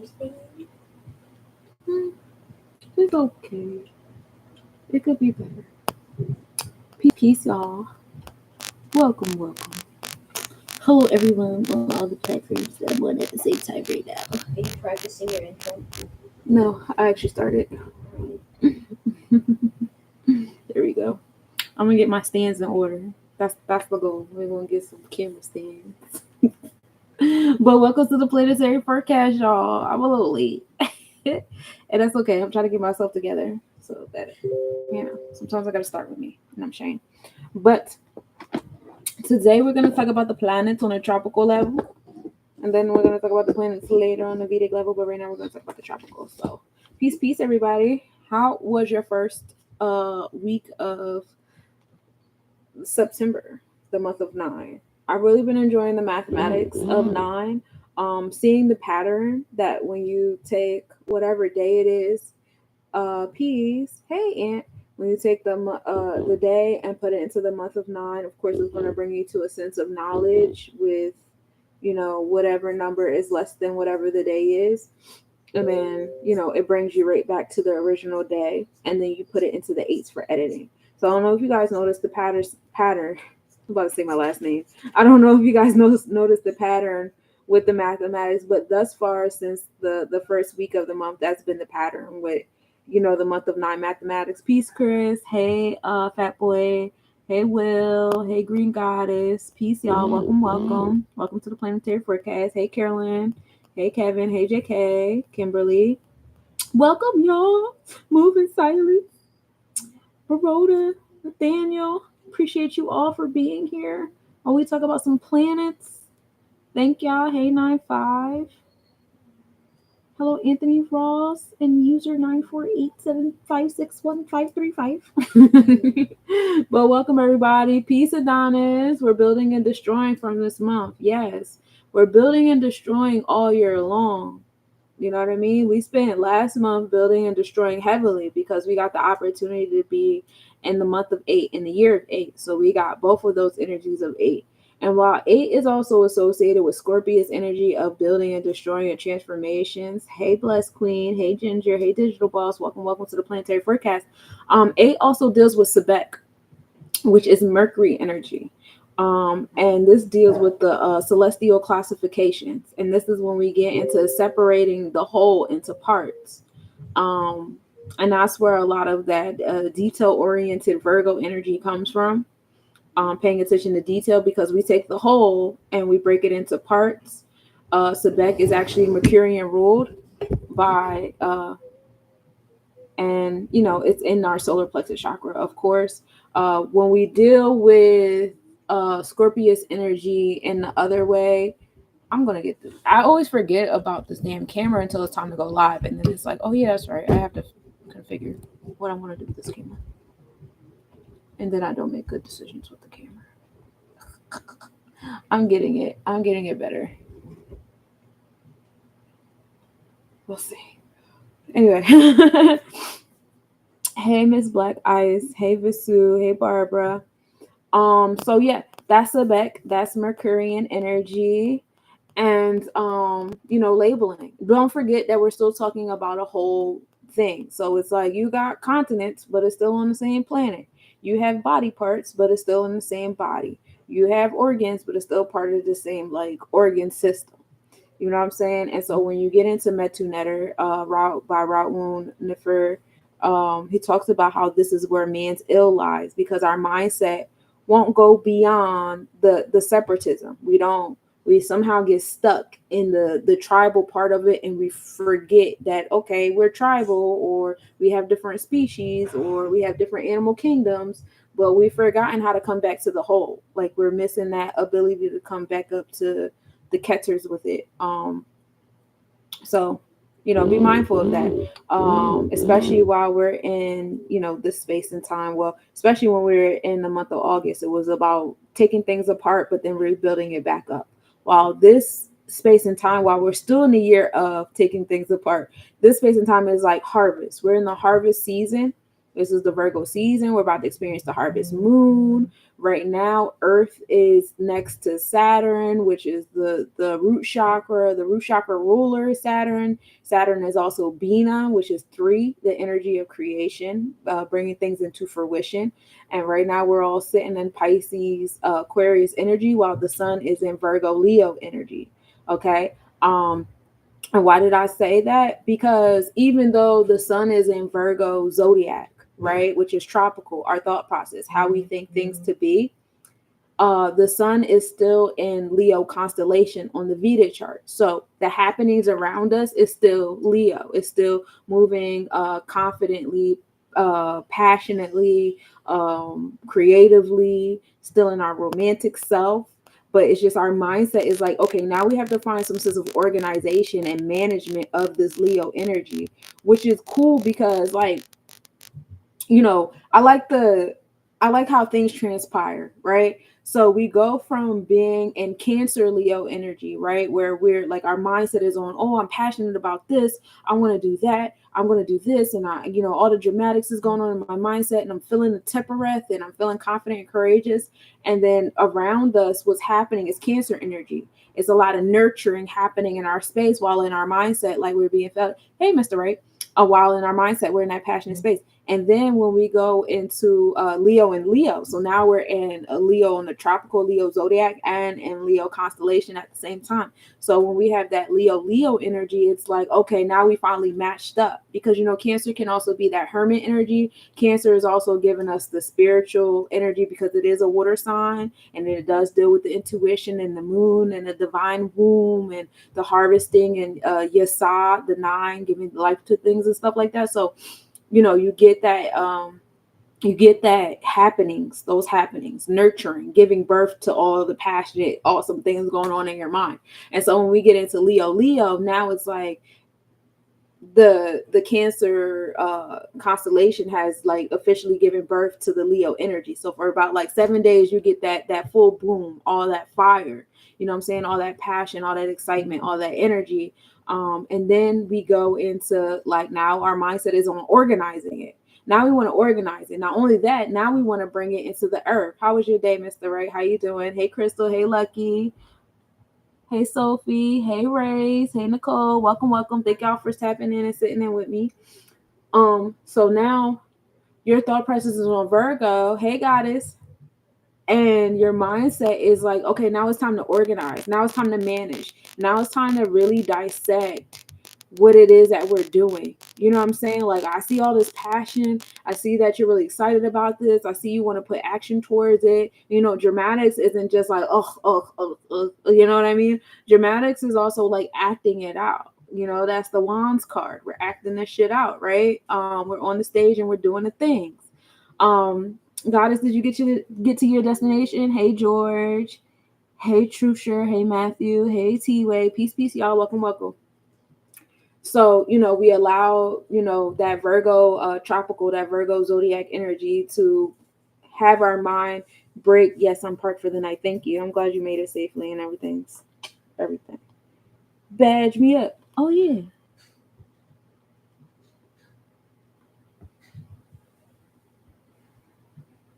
It's okay. It could be better. Peace, y'all. Welcome. Hello, everyone on all the platforms that I'm on at the same time right now. Are you practicing your intro? No, I actually started. There we go. I'm gonna get my stands in order. That's the goal. We're gonna get some camera stands. But welcome to the Planetary Forecast, y'all. I'm a little late. And that's okay. I'm trying to get myself together. So that, sometimes I gotta start with me. And I'm ashamed. But today we're gonna talk about the planets on a tropical level. And then we're gonna talk about the planets later on the Vedic level, but right now we're gonna talk about the tropical. So peace, everybody. How was your first week of September, the month of 9? I've really been enjoying the mathematics of 9. Seeing the pattern that when you take whatever day it is, peace. Hey, Aunt. When you take the day and put it into the month of 9, of course, it's going to bring you to a sense of knowledge with, whatever number is less than whatever the day is. And then, it brings you right back to the original day. And then you put it into the 8s for editing. So I don't know if you guys noticed the pattern. I'm about to say my last name. I don't know if you guys noticed the pattern with the mathematics, but thus far since the first week of the month, that's been the pattern with, the month of 9 mathematics. Peace, Chris. Hey, Fat Boy. Hey, Will. Hey, Green Goddess. Peace, y'all. Welcome. Welcome to the Planetary Forecast. Hey, Carolyn. Hey, Kevin. Hey, JK. Kimberly. Welcome, y'all. Moving silence. Baroda. Nathaniel. Appreciate you all for being here. While we talk about some planets. Thank y'all. Hey, 95. Hello, Anthony Ross and user 94875615535. But welcome, everybody. Peace, Adonis. We're building and destroying from this month. Yes, we're building and destroying all year long. You know what I mean? We spent last month building and destroying heavily because we got the opportunity to be in the month of 8, in the year of 8. So we got both of those energies of 8. And while 8 is also associated with Scorpius energy of building and destroying and transformations. Hey, Blessed Queen. Hey, Ginger. Hey, Digital Boss. Welcome to the Planetary Forecast. 8 also deals with Sebek, which is Mercury energy. And this deals with the celestial classifications. And this is when we get into separating the whole into parts. And that's where a lot of that detail-oriented Virgo energy comes from. Paying attention to detail, because we take the whole and we break it into parts. Sebek is actually Mercurian ruled by, and it's in our solar plexus chakra, of course. When we deal with Scorpius energy in the other way, I'm gonna get this. I always forget about this damn camera until it's time to go live, and then it's like, oh yeah, that's right. I have to configure what I want to do with this camera, and then I don't make good decisions with the camera. I'm getting it better. We'll see. Anyway. Hey, Miss Black Ice. Hey, Visu. Hey, Barbara. So yeah, that's Sebek. That's Mercurian energy. And labeling. Don't forget that we're still talking about a whole thing. So it's like you got continents, but it's still on the same planet. You have body parts, but it's still in the same body. You have organs, but it's still part of the same organ system. You know what I'm saying? And so when you get into Metu Netter, Route by Routwoon Nefer, he talks about how this is where man's ill lies, because our mindset won't go beyond the separatism. We somehow get stuck in the tribal part of it, and we forget that, okay, we're tribal, or we have different species, or we have different animal kingdoms, but we've forgotten how to come back to the whole. Like, we're missing that ability to come back up to the Keters with it. So be mindful of that, especially while we're in this space and time. Well, especially when we're in the month of August, it was about taking things apart but then rebuilding it back up. While this space and time, while we're still in the year of taking things apart, this space and time is like harvest. We're in the harvest season, This is the Virgo season. We're about to experience the harvest moon. Right now, Earth is next to Saturn, which is the root chakra. The root chakra ruler is Saturn. Saturn is also Bina, which is 3, the energy of creation, bringing things into fruition. And right now, we're all sitting in Pisces, Aquarius energy, while the sun is in Virgo, Leo energy. Okay. And why did I say that? Because even though the sun is in Virgo zodiac, right, which is tropical, our thought process, how we think things to be, the sun is still in Leo constellation on the Vedic chart. So the happenings around us is still Leo. It's still moving confidently, passionately, creatively, still in our romantic self. But it's just our mindset is like, okay, now we have to find some sense of organization and management of this Leo energy, which is cool because, like, I like how things transpire, right? So we go from being in Cancer Leo energy, right? Where we're like, our mindset is on, oh, I'm passionate about this. I want to do that. I'm going to do this. And all the dramatics is going on in my mindset, and I'm feeling the temperate, and I'm feeling confident and courageous. And then around us, what's happening is Cancer energy. It's a lot of nurturing happening in our space, while in our mindset, like we're being felt, hey, Mr. Right. While in our mindset, we're in that passionate space. And then when we go into Leo and Leo, so now we're in a Leo on the tropical Leo zodiac and in Leo constellation at the same time. So when we have that Leo energy, it's like, okay, now we finally matched up, because, Cancer can also be that hermit energy. Cancer is also giving us the spiritual energy because it is a water sign, and it does deal with the intuition and the moon and the divine womb and the harvesting and Yasad, the 9, giving life to things and stuff like that. So you get that those happenings, nurturing, giving birth to all the passionate, awesome things going on in your mind. And so when we get into Leo, now it's like the Cancer constellation has like officially given birth to the Leo energy. So for about like 7 days, you get that full bloom, all that fire, what I'm saying, all that passion, all that excitement, all that energy. And then we go into, like, now our mindset is on organizing it. Now we want to organize it. Not only that, now we want to bring it into the earth. How was your day, Mr. Ray? How you doing? Hey, Crystal. Hey, Lucky. Hey, Sophie. Hey, Rays. Hey, Nicole. Welcome. Thank y'all for tapping in and sitting in with me. So now your thought process is on Virgo. Hey, Goddess. And your mindset is like, okay, now it's time to organize. Now it's time to manage. Now it's time to really dissect what it is that we're doing. You know what I'm saying? Like, I see all this passion. I see that you're really excited about this. I see you want to put action towards it. Dramatics isn't just like, you know what I mean? Dramatics is also like acting it out. That's the Wands card. We're acting this shit out, right? We're on the stage and we're doing the things. Goddess, did you get to your destination? Hey, George. Hey, Trusher. Hey, Matthew. Hey, T-Way. Peace, y'all. Welcome. So, we allow, that Virgo tropical, that Virgo zodiac energy to have our mind break. Yes, I'm parked for the night. Thank you. I'm glad you made it safely and everything. Badge me up. Oh, yeah.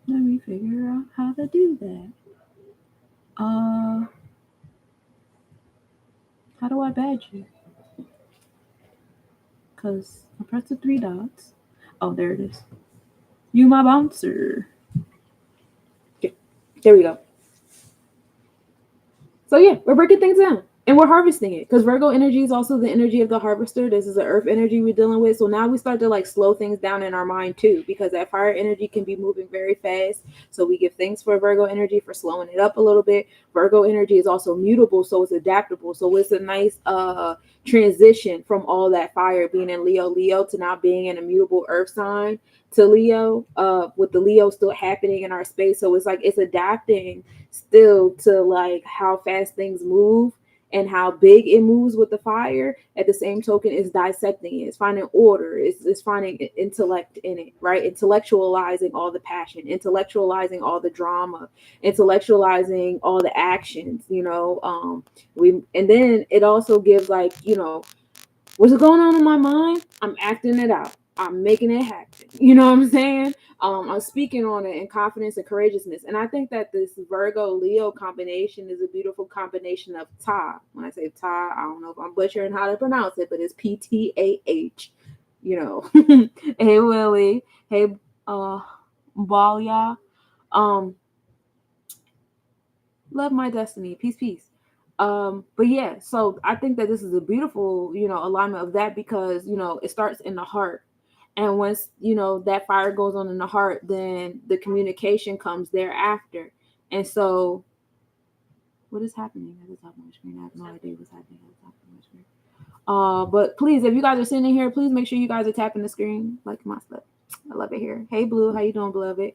Let me figure out how to do that. How do I badge you? Because I pressed the 3 dots. Oh, there it is. You my bouncer. Okay, there we go. So yeah, we're breaking things down. And we're harvesting it, because Virgo energy is also the energy of the harvester. This is the earth energy we're dealing with. So now we start to like slow things down in our mind too, because that fire energy can be moving very fast. So we give thanks for Virgo energy for slowing it up a little bit. Virgo energy is also mutable, so it's adaptable. So it's a nice transition from all that fire being in Leo to now being in a mutable earth sign to Leo, with the Leo still happening in our space. So it's like it's adapting still to like how fast things move and how big it moves with the fire. At the same token, it's dissecting it. It's finding order. It's finding intellect in it, right? Intellectualizing all the passion, intellectualizing all the drama, intellectualizing all the actions, and then it also gives like, what's going on in my mind? I'm acting it out. I'm making it happen. You know what I'm saying? I'm speaking on it in confidence and courageousness. And I think that this Virgo Leo combination is a beautiful combination of Ta. When I say Ta, I don't know if I'm butchering how to pronounce it, but it's PTAH. You know. Hey Willie. Hey Balia. Um, love my destiny. Peace, peace. But yeah, so I think that this is a beautiful, alignment of that because, it starts in the heart. And once, that fire goes on in the heart, then the communication comes thereafter. And so what is happening at the top of my screen? I have no idea what's happening at the top of my screen. But please, if you guys are sitting here, please make sure you guys are tapping the screen like my stuff. I love it here. Hey Blue, how you doing, beloved?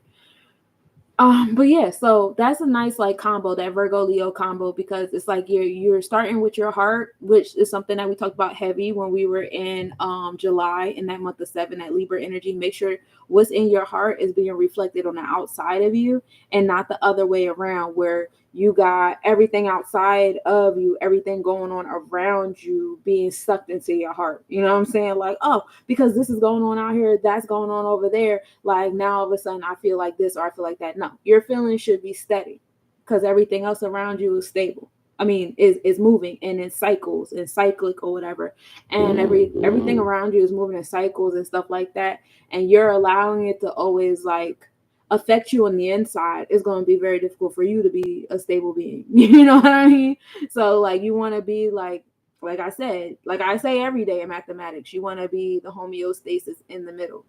But yeah, so that's a nice like combo, that Virgo Leo combo, because it's like you're starting with your heart, which is something that we talked about heavy when we were in July, in that month of 7, that Libra energy. Make sure what's in your heart is being reflected on the outside of you and not the other way around, where you got everything outside of you, everything going on around you being sucked into your heart. You know what I'm saying? Like, oh, because this is going on out here, that's going on over there. Like now all of a sudden I feel like this or I feel like that. No, your feelings should be steady because everything else around you is stable. I mean, is moving and in cycles and cyclic or whatever. And everything around you is moving in cycles and stuff like that. And you're allowing it to always like affect you on the inside. It's going to be very difficult for you to be a stable being. You know what I mean? So like you want to be like I said, like I say every day in mathematics, you want to be the homeostasis in the middle.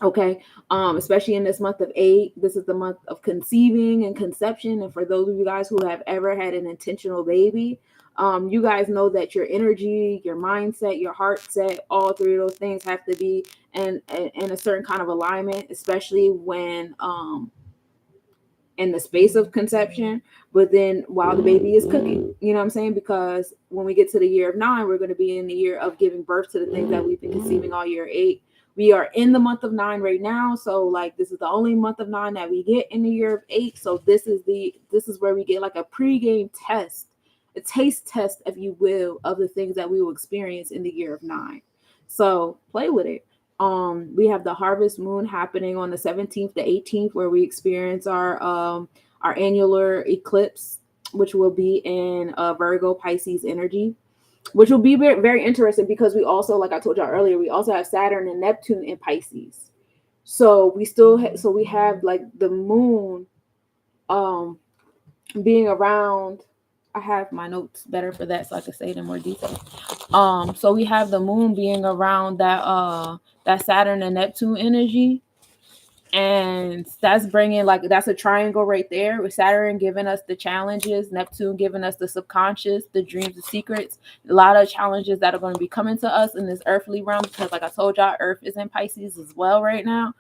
Okay. Especially in this month of 8, this is the month of conceiving and conception. And for those of you guys who have ever had an intentional baby, you guys know that your energy, your mindset, your heart set, all 3 of those things have to be in a certain kind of alignment, especially when in the space of conception, but then while the baby is cooking, you know what I'm saying? Because when we get to the year of 9, we're going to be in the year of giving birth to the things that we've been conceiving all year 8. We are in the month of 9 right now, so like this is the only month of 9 that we get in the year of 8. So this is where we get like a pregame test, a taste test, if you will, of the things that we will experience in the year of 9. So play with it. We have the harvest moon happening on the 17th to 18th, where we experience our annular eclipse, which will be in Virgo Pisces energy, which will be very, very interesting because we also, like I told y'all earlier, we also have Saturn and Neptune in Pisces. So we have like the moon being around. I have my notes better for that so I can say it in more detail. So we have the moon being around that Saturn and Neptune energy, and that's bringing like that's a triangle right there, with Saturn giving us the challenges, Neptune giving us the subconscious, the dreams, the secrets, a lot of challenges that are going to be coming to us in this earthly realm, because like I told y'all, Earth is in Pisces as well right now.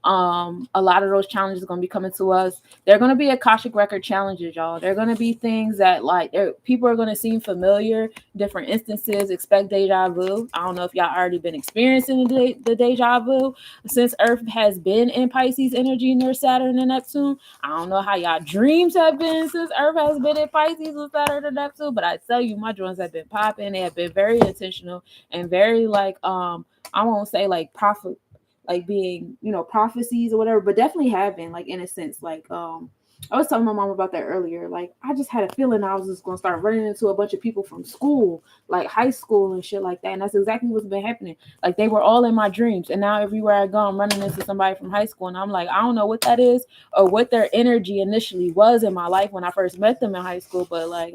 A lot of those challenges are going to be coming to us. They're going to be Akashic record challenges, y'all. They're going to be things that like people are going to seem familiar, different instances. Expect deja vu. I don't know if y'all already been experiencing the deja vu since Earth has been in Pisces energy near Saturn and Neptune. I don't know how y'all dreams have been since Earth has been in Pisces with Saturn and Neptune, but I tell you, my dreams have been popping. They have been very intentional and very like I won't say like prophet, like being, prophecies or whatever, but definitely having like, in a sense, like I was telling my mom about that earlier. Like I just had a feeling I was just gonna start running into a bunch of people from school, like high school and shit like that. And that's exactly what's been happening. Like they were all in my dreams, and now everywhere I go, I'm running into somebody from high school, and I'm like, I don't know what that is or what their energy initially was in my life when I first met them in high school, but like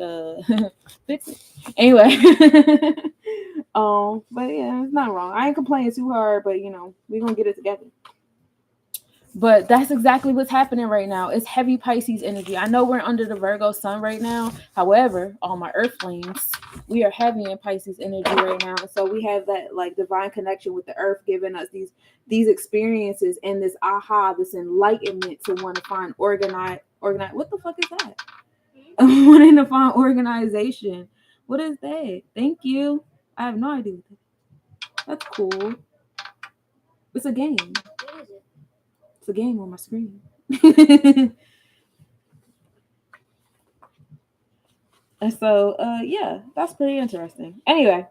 fix it anyway. But yeah, it's not wrong. I ain't complaining too hard, but we're gonna get it together. But that's exactly what's happening right now. It's heavy Pisces energy. I know we're under the Virgo sun right now. However, all my earthlings, we are heavy in Pisces energy right now. And so we have that like divine connection with the earth, giving us these experiences and this aha, this enlightenment to want to find organize. What the fuck is that? Wanting to find organization. What is that? Thank you. I have no idea. That's cool. It's a game. What is it? It's a game on my screen. And so, yeah, that's pretty interesting. Anyway,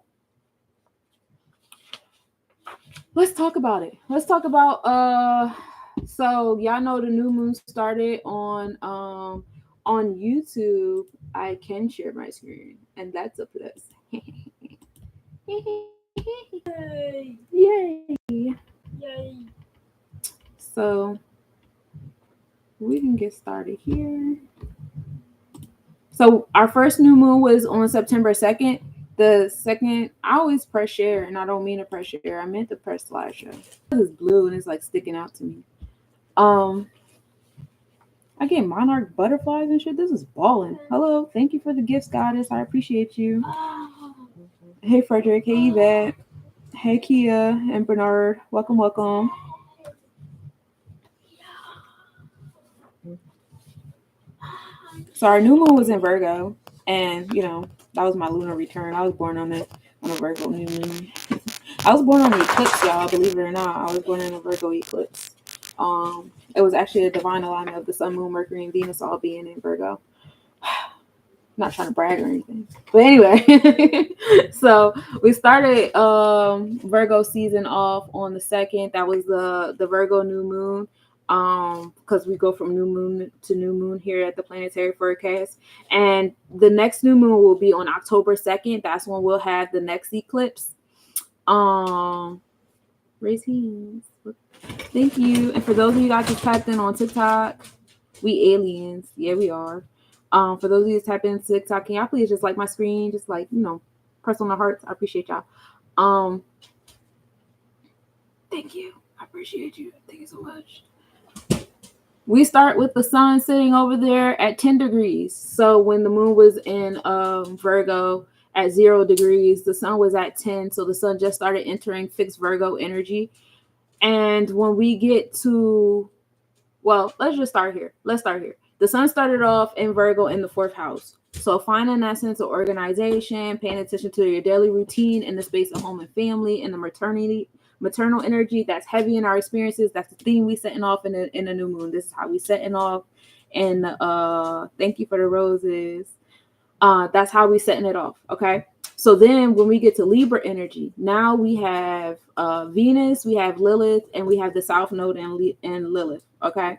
let's talk about it. Let's talk about so y'all know the new moon started on YouTube. I can share my screen, and that's a plus. Yay! Yay. So we can get started here. So our first new moon was on September 2nd. The second, I always press share, and I don't mean to press share. I meant to press slideshow. It's blue and it's like sticking out to me. I get monarch butterflies and shit. This is balling. Hello, thank you for the gifts, goddess. I appreciate you. Hey Frederick, hey Yvette, hey Kia and Bernard. Welcome, welcome. So our new moon was in Virgo, and that was my lunar return. I was born on a Virgo new moon. I was born on an eclipse, y'all. Believe it or not, I was born in a Virgo eclipse. It was actually a divine alignment of the Sun, Moon, Mercury, and Venus all being in Virgo. Not trying to brag or anything, but anyway. So we started Virgo season off on the 2nd. That was the Virgo new moon. Because we go from new moon to new moon here at the Planetary Forecast, and the next new moon will be on October 2nd. That's when we'll have the next eclipse. Raise hands. Thank you. And for those of you guys just tapped in on TikTok, we aliens. Yeah, we are. For those of you who tap in TikTok, can y'all please just like my screen? Just like, press on the hearts. I appreciate y'all. Thank you. I appreciate you. Thank you so much. We start with the sun sitting over there at 10 degrees. So when the moon was in Virgo at 0 degrees, the sun was at 10. So the sun just started entering fixed Virgo energy. And when we get to, well, let's just start here. Let's start here. The sun started off in Virgo in the 4th house. So finding that sense of organization, paying attention to your daily routine in the space of home and family, and the maternal energy that's heavy in our experiences. That's the theme we setting off in the new moon. This is how we setting off. And thank you for the roses. That's how we setting it off. Okay. So then when we get to Libra energy, now we have Venus, we have Lilith, and we have the South Node and Lilith. Okay.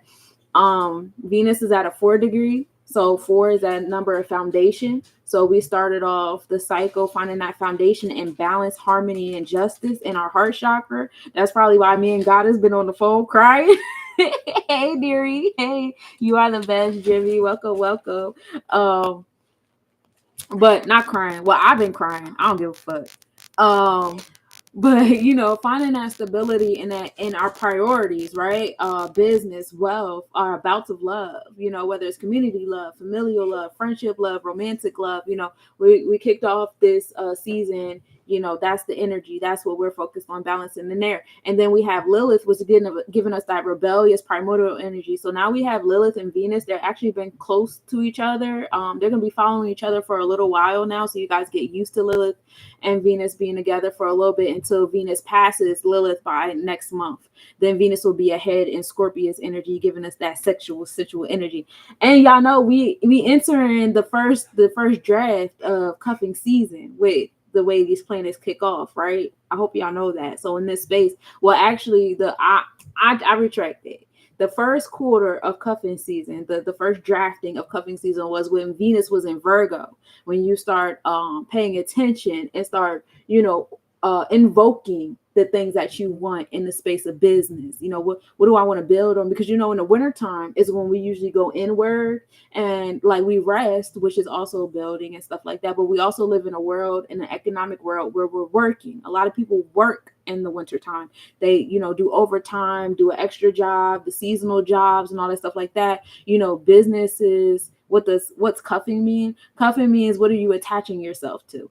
Venus is at a 4 degree. So 4 is that number of foundation. So we started off the cycle finding that foundation and balance, harmony, and justice in our heart chakra. That's probably why me and God has been on the phone crying. Hey, dearie. Hey, you are the best, Jimmy. Welcome, welcome. But not crying. Well, I've been crying. I don't give a fuck. But finding that stability in our priorities, right? Business, wealth, our bouts of love, whether it's community love, familial love, friendship love, romantic love, we kicked off this season. That's the energy. That's what we're focused on balancing in there. And then we have Lilith, which is giving us that rebellious primordial energy. So now we have Lilith and Venus. They're actually been close to each other. They're going to be following each other for a little while now. So you guys get used to Lilith and Venus being together for a little bit until Venus passes Lilith by next month. Then Venus will be ahead in Scorpius energy, giving us that sexual energy. And y'all know we entering the first draft of cuffing season with the way these planets kick off, right? I hope y'all know that. So in this space, well, actually, I retract it. The first quarter of cuffing season, the first drafting of cuffing season was when Venus was in Virgo. When you start paying attention and start, invoking the things that you want in the space of business. What do I want to build on? Because in the wintertime is when we usually go inward and like we rest, which is also building and stuff like that. But we also live in an economic world where we're working. A lot of people work in the wintertime. They, do overtime, do an extra job, the seasonal jobs and all that stuff like that. Businesses. What's cuffing mean? Cuffing means what are you attaching yourself to?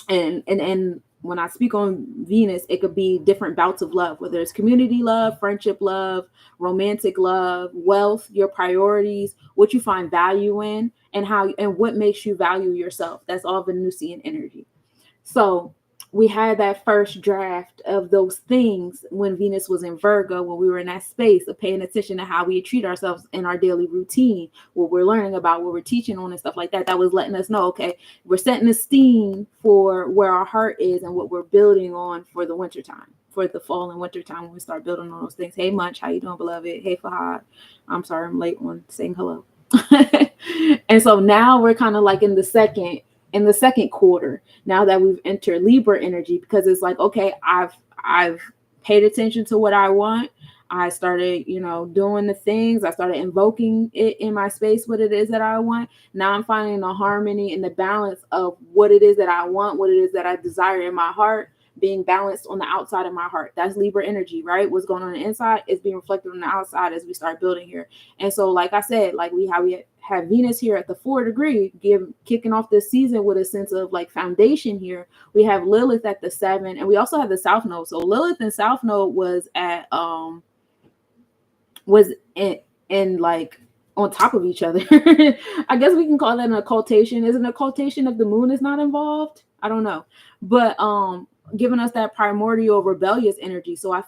And when I speak on Venus, it could be different bouts of love, whether it's community love, friendship love, romantic love, wealth, your priorities, what you find value in, and what makes you value yourself. That's all Venusian energy. So we had that first draft of those things when Venus was in Virgo, when we were in that space of paying attention to how we treat ourselves in our daily routine, what we're learning about, what we're teaching on and stuff like that. That was letting us know, okay, we're setting the steam for where our heart is and what we're building on for the wintertime, for the fall and wintertime when we start building on those things. Hey, Munch, how you doing, beloved? Hey, Fahad. I'm sorry, I'm late on saying hello. And so now we're kind of like in the second quarter, now that we've entered Libra energy, because it's like, okay, I've paid attention to what I want. I started, doing the things. I started invoking it in my space, what it is that I want. Now I'm finding the harmony and the balance of what it is that I want, what it is that I desire in my heart, being balanced on the outside of my heart. That's Libra energy, right? What's going on the inside is being reflected on the outside as we start building here. And so, like I said, like we have Venus here at the 4th degree, kicking off this season with a sense of like foundation here. We have Lilith at the 7, and we also have the South Node. So Lilith and South Node was at in like on top of each other. I guess we can call that an occultation. Is an occultation if the moon is not involved? I don't know, but giving us that primordial rebellious energy. So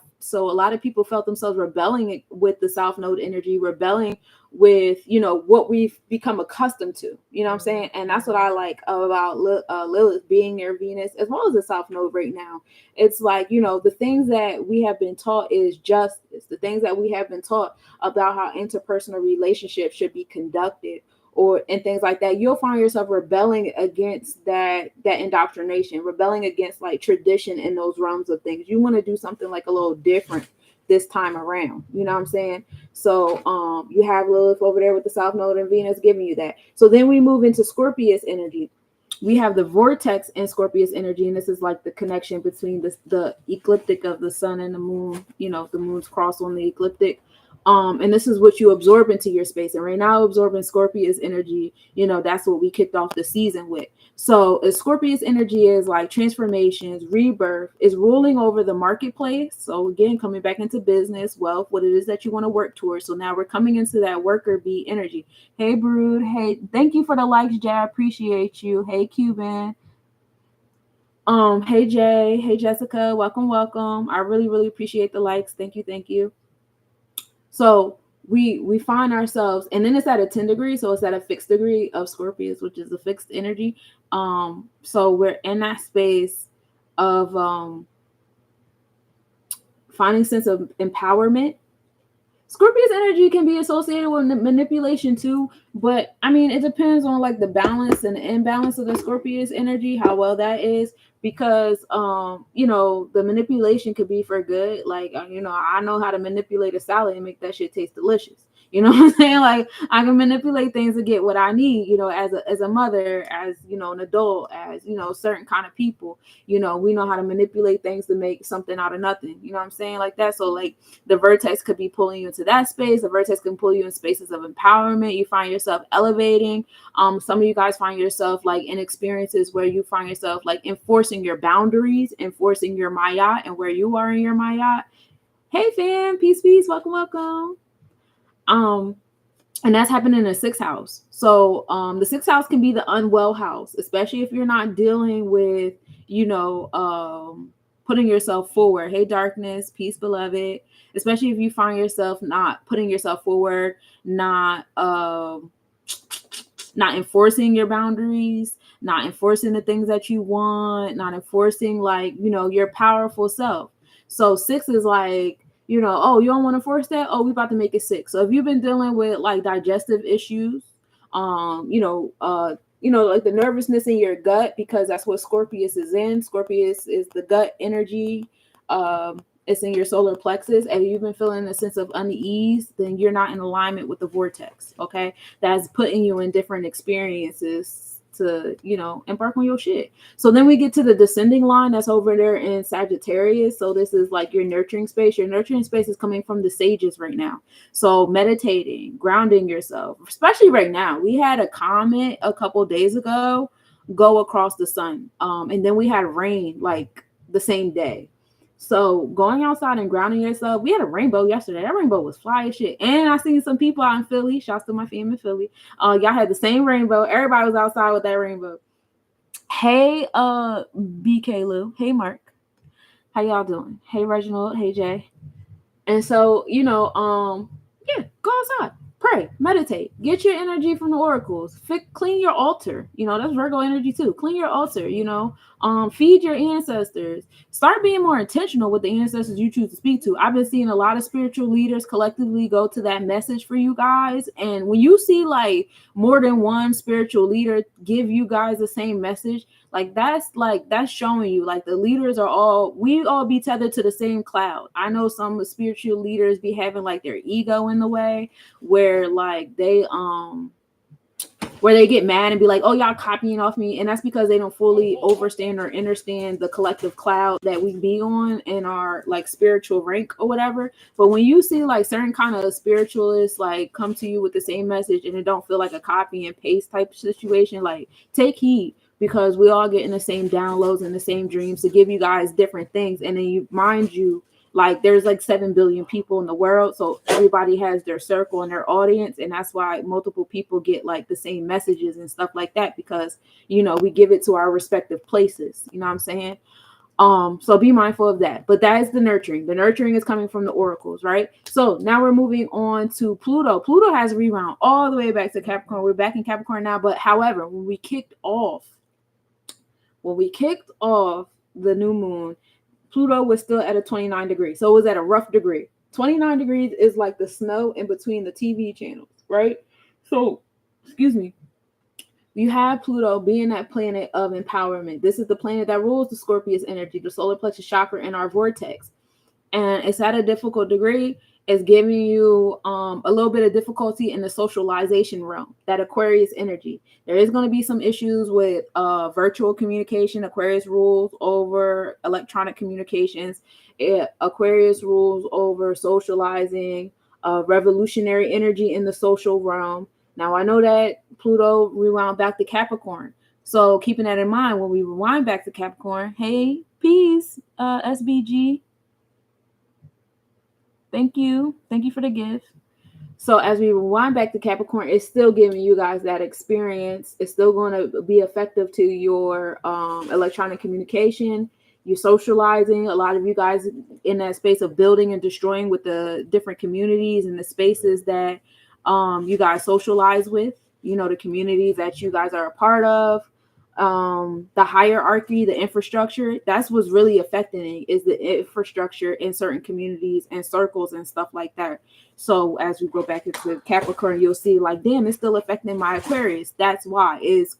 a lot of people felt themselves rebelling with the South Node energy, rebelling with, what we've become accustomed to, you know what I'm saying? And that's what I like about Lilith being near Venus, as well as the South Node right now. It's like, the things that we have been taught is justice, the things that we have been taught about how interpersonal relationships should be conducted, and things like that. You'll find yourself rebelling against that indoctrination, rebelling against like tradition in those realms of things. You want to do something like a little different this time around. You know what I'm saying? So you have Lilith over there with the South Node and Venus giving you that. So then we move into Scorpius energy. We have the vortex in Scorpius energy, and this is like the connection between the ecliptic of the sun and the moon. The moon's cross on the ecliptic. And this is what you absorb into your space. And right now, absorbing Scorpius energy, that's what we kicked off the season with. So Scorpius energy is like transformations, rebirth, is ruling over the marketplace. So again, coming back into business, wealth, what it is that you want to work towards. So now we're coming into that worker bee energy. Hey, Brood. Hey, thank you for the likes, Jay. I appreciate you. Hey, Cuban. Hey, Jay. Hey, Jessica. Welcome. I really, really appreciate the likes. Thank you. So we find ourselves, and then it's at a 10 degree, so it's at a fixed degree of Scorpius, which is a fixed energy. So we're in that space of finding sense of empowerment. Scorpius energy can be associated with manipulation too, but I mean, it depends on like the balance and the imbalance of the Scorpius energy, how well that is, because the manipulation could be for good. Like, I know how to manipulate a salad and make that shit taste delicious. You know what I'm saying? Like, I can manipulate things to get what I need, as a mother, as, an adult, as, certain kind of people, we know how to manipulate things to make something out of nothing. You know what I'm saying? Like that. So like the vertex could be pulling you into that space. The vertex can pull you in spaces of empowerment. You find yourself elevating. Some of you guys find yourself like in experiences where you find yourself like enforcing your boundaries, enforcing your Maya and where you are in your Maya. Hey fam, peace, welcome. And that's happening in the 6th house. So the 6th house can be the unwell house, especially if you're not dealing with, putting yourself forward. Hey, darkness, peace, beloved. Especially if you find yourself not putting yourself forward, not enforcing your boundaries, not enforcing the things that you want, not enforcing like, your powerful self. So 6 is like, oh, you don't want to force that? Oh, we about to make it 6. So if you've been dealing with like digestive issues, like the nervousness in your gut, because that's what Scorpius is in. Scorpius is the gut energy. It's in your solar plexus. And you've been feeling a sense of unease, then you're not in alignment with the vortex. Okay. That's putting you in different experiences to, embark on your shit. So then we get to the descending line that's over there in Sagittarius. So this is like your nurturing space. Your nurturing space is coming from the sages right now. So meditating, grounding yourself, especially right now. We had a comet a couple days ago go across the sun. And then we had rain like the same day. So going outside and grounding yourself. We had a rainbow yesterday. That rainbow was fly as shit. And I seen some people out in Philly. Shouts to my fam in Philly. Y'all had the same rainbow. Everybody was outside with that rainbow. Hey, BK Lou. Hey, Mark. How y'all doing? Hey, Reginald. Hey, Jay. And so, yeah, go outside, pray, meditate, get your energy from the oracles, clean your altar. That's Virgo energy too. Clean your altar. Feed your ancestors. Start being more intentional with the ancestors you choose to speak to. I've been seeing a lot of spiritual leaders collectively go to that message for you guys. And when you see like more than one spiritual leader give you guys the same message, that's showing you like the leaders we all be tethered to the same cloud. I know some spiritual leaders be having like their ego in the way where like where they get mad and be like, oh, y'all copying off me. And that's because they don't fully understand the collective cloud that we be on in our like spiritual rank or whatever. But when you see like certain kind of spiritualists like come to you with the same message and it don't feel like a copy and paste type situation, like take heed, because we all get in the same downloads and the same dreams to give you guys different things. And then mind you, like there's like 7 billion people in the world, so everybody has their circle and their audience, and that's why multiple people get like the same messages and stuff like that, because we give it to our respective places. You know what I'm saying? So be mindful of that. But that is the nurturing. The nurturing is coming from the oracles, right? So now we're moving on to Pluto. Pluto has rewound all the way back to Capricorn. We're back in Capricorn now, but however, when we kicked off the new moon, Pluto was still at a 29 degrees. So it was at a rough degree. 29 degrees is like the snow in between the TV channels, right? So, excuse me. You have Pluto being that planet of empowerment. This is the planet that rules the Scorpius energy, the solar plexus chakra, and our vortex. And it's at a difficult degree. It's giving you a little bit of difficulty in the socialization realm, that Aquarius energy. There is going to be some issues with virtual communication. Aquarius rules over electronic communications. Aquarius rules over socializing, revolutionary energy in the social realm. Now, I know that Pluto rewound back to Capricorn. So keeping that in mind, when we rewind back to Capricorn, hey, peace, SBG. Thank you for the gift. So as we rewind back to Capricorn, it's still giving you guys that experience. It's still going to be effective to your electronic communication, your socializing. A lot of you guys in that space of building and destroying with the different communities and the spaces that you guys socialize with, the communities that you guys are a part of. The hierarchy, the infrastructure, that's what's really affecting it, is the infrastructure in certain communities and circles and stuff like that. So as we go back into Capricorn, you'll see like, damn, it's still affecting my Aquarius. That's why is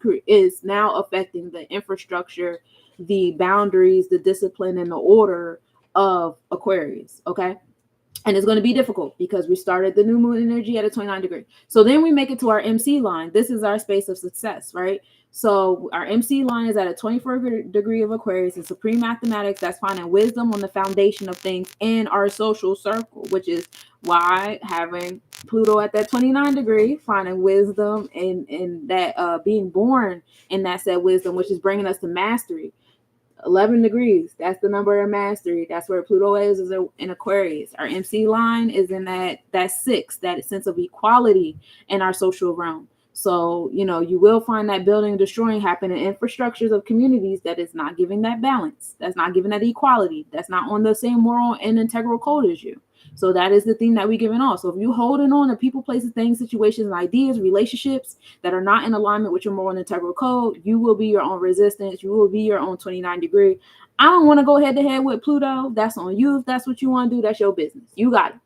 now affecting the infrastructure, the boundaries, the discipline, and the order of Aquarius. Okay. And it's going to be difficult because we started the new moon energy at a 29 degree. So then we make it to our MC line. This is our space of success, right? So our MC line is at a 24 degree of Aquarius. It's supreme mathematics. That's finding wisdom on the foundation of things in our social circle, which is why having Pluto at that 29 degree, finding wisdom and that being born in that said wisdom, which is bringing us to mastery. 11 degrees, that's the number of mastery. That's where Pluto is in Aquarius. Our MC line is in that 6, that sense of equality in our social realm. So, you will find that building and destroying happen in infrastructures of communities that is not giving that balance. That's not giving that equality. That's not on the same moral and integral code as you. So that is the thing that we giving off. So if you holding on to people, places, things, situations, and ideas, relationships that are not in alignment with your moral and integral code, you will be your own resistance. You will be your own 29 degree. I don't want to go head to head with Pluto. That's on you. If that's what you want to do, that's your business. You got it.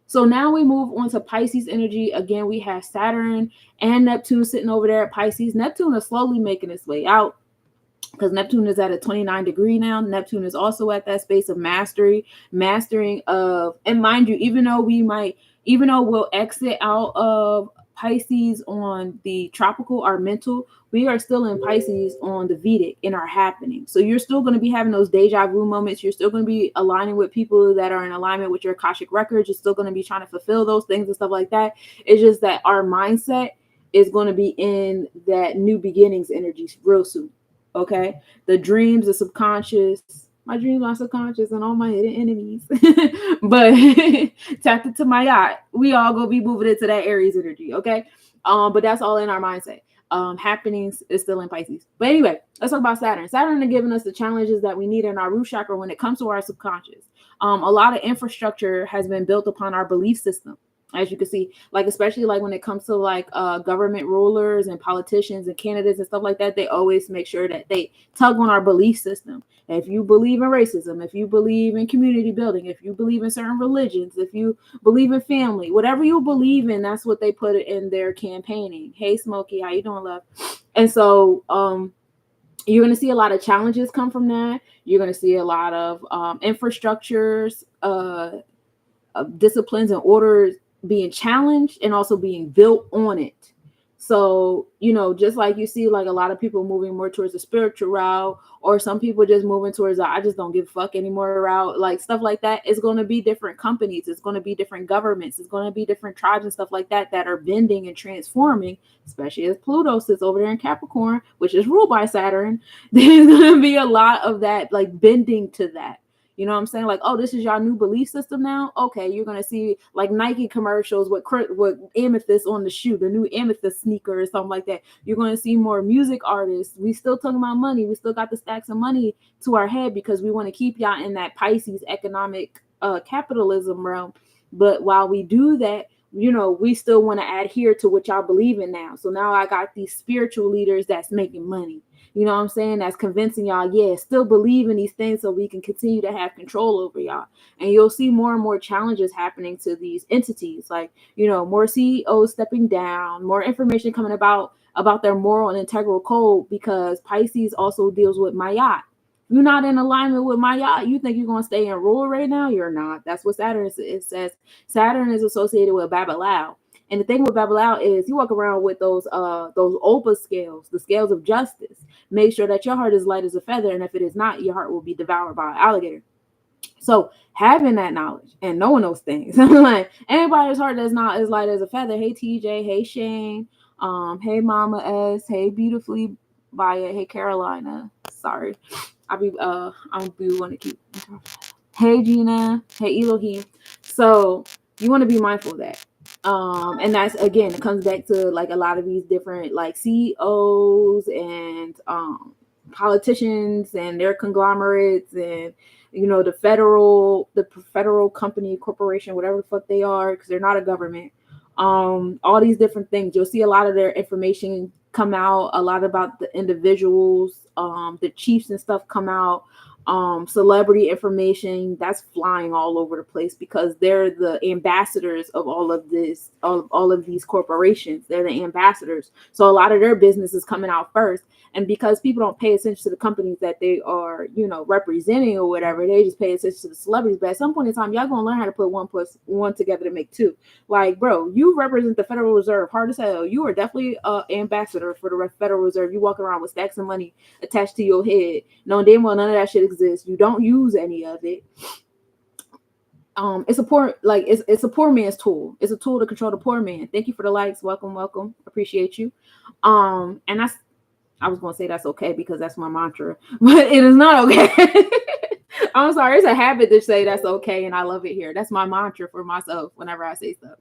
So now we move on to Pisces energy. Again, we have Saturn and Neptune sitting over there at Pisces. Neptune is slowly making its way out, because Neptune is at a 29 degree now. Neptune is also at that space of mastering of, and mind you, even though we'll exit out of Pisces on the tropical, our mental, we are still in Pisces on the Vedic in our happening. So you're still going to be having those deja vu moments. You're still going to be aligning with people that are in alignment with your Akashic records. You're still going to be trying to fulfill those things and stuff like that. It's just that our mindset is going to be in that new beginnings energy real soon. Okay, the dreams, the subconscious, my dreams, my subconscious, and all my hidden enemies. But tapped into my yacht, we all gonna be moving into that Aries energy. Okay, but that's all in our mindset. happenings is still in Pisces. But anyway, let's talk about Saturn. Saturn is giving us the challenges that we need in our root chakra when it comes to our subconscious. A lot of infrastructure has been built upon our belief system, as you can see, like especially like when it comes to like government rulers and politicians and candidates and stuff like that. They always make sure that they tug on our belief system. If you believe in racism, if you believe in community building, if you believe in certain religions, if you believe in family, whatever you believe in, that's what they put in their campaigning. Hey, Smokey, how you doing, love? And so you're going to see a lot of challenges come from that. You're going to see a lot of infrastructures, disciplines and orders being challenged and also being built on it. So, just like you see like a lot of people moving more towards the spiritual route, or some people just moving towards the I just don't give a fuck anymore route, like stuff like that. It's going to be different companies. It's going to be different governments. It's going to be different tribes and stuff like that that are bending and transforming, especially as Pluto sits over there in Capricorn, which is ruled by Saturn. There's going to be a lot of that, like bending to that. You know what I'm saying? Like, oh, this is your new belief system now? Okay, you're going to see like Nike commercials with amethyst on the shoe, the new amethyst sneaker or something like that. You're going to see more music artists. We still talking about money. We still got the stacks of money to our head because we want to keep y'all in that Pisces economic capitalism realm. But while we do that, we still want to adhere to what y'all believe in now. So now I got these spiritual leaders that's making money. You know what I'm saying? That's convincing y'all, still believe in these things so we can continue to have control over y'all. And you'll see more and more challenges happening to these entities. Like, more CEOs stepping down, more information coming about their moral and integral code, because Pisces also deals with Mayat. You're not in alignment with Mayat. You think you're going to stay in rule right now? You're not. That's what Saturn is. It says Saturn is associated with Babylao. And the thing with Babylao is you walk around with those Opa scales, the scales of justice. Make sure that your heart is light as a feather, and if it is not, your heart will be devoured by an alligator. So having that knowledge and knowing those things, like anybody's heart that's not as light as a feather. Hey TJ, hey Shane, hey Mama S, hey Beautifully Baya, hey Carolina. Sorry, I'll be want to keep. Hey Gina, hey Elohim. So you want to be mindful of that. And that's, again, it comes back to like a lot of these different like CEOs and politicians and their conglomerates and the federal company, corporation, whatever the fuck they are, because they're not a government. All these different things. You'll see a lot of their information come out, a lot about the individuals, the chiefs and stuff come out. Celebrity information that's flying all over the place because they're the ambassadors of all of these corporations. They're the ambassadors, so a lot of their business is coming out first. And because people don't pay attention to the companies that they are representing or whatever, they just pay attention to the celebrities. But at some point in time, y'all gonna learn how to put 1 + 1 together to make 2. Like, bro, you represent the Federal Reserve hard as hell. You are definitely an ambassador for the Federal Reserve. You walk around with stacks of money attached to your head, knowing damn well none of that shit exists. You don't use any of it. It's a poor man's tool. It's a tool to control the poor man. Thank you for the likes. Welcome. Appreciate you. And I was gonna say that's okay because that's my mantra, but it is not okay. I'm sorry, it's a habit to say that's okay, and I love it here. That's my mantra for myself whenever I say stuff.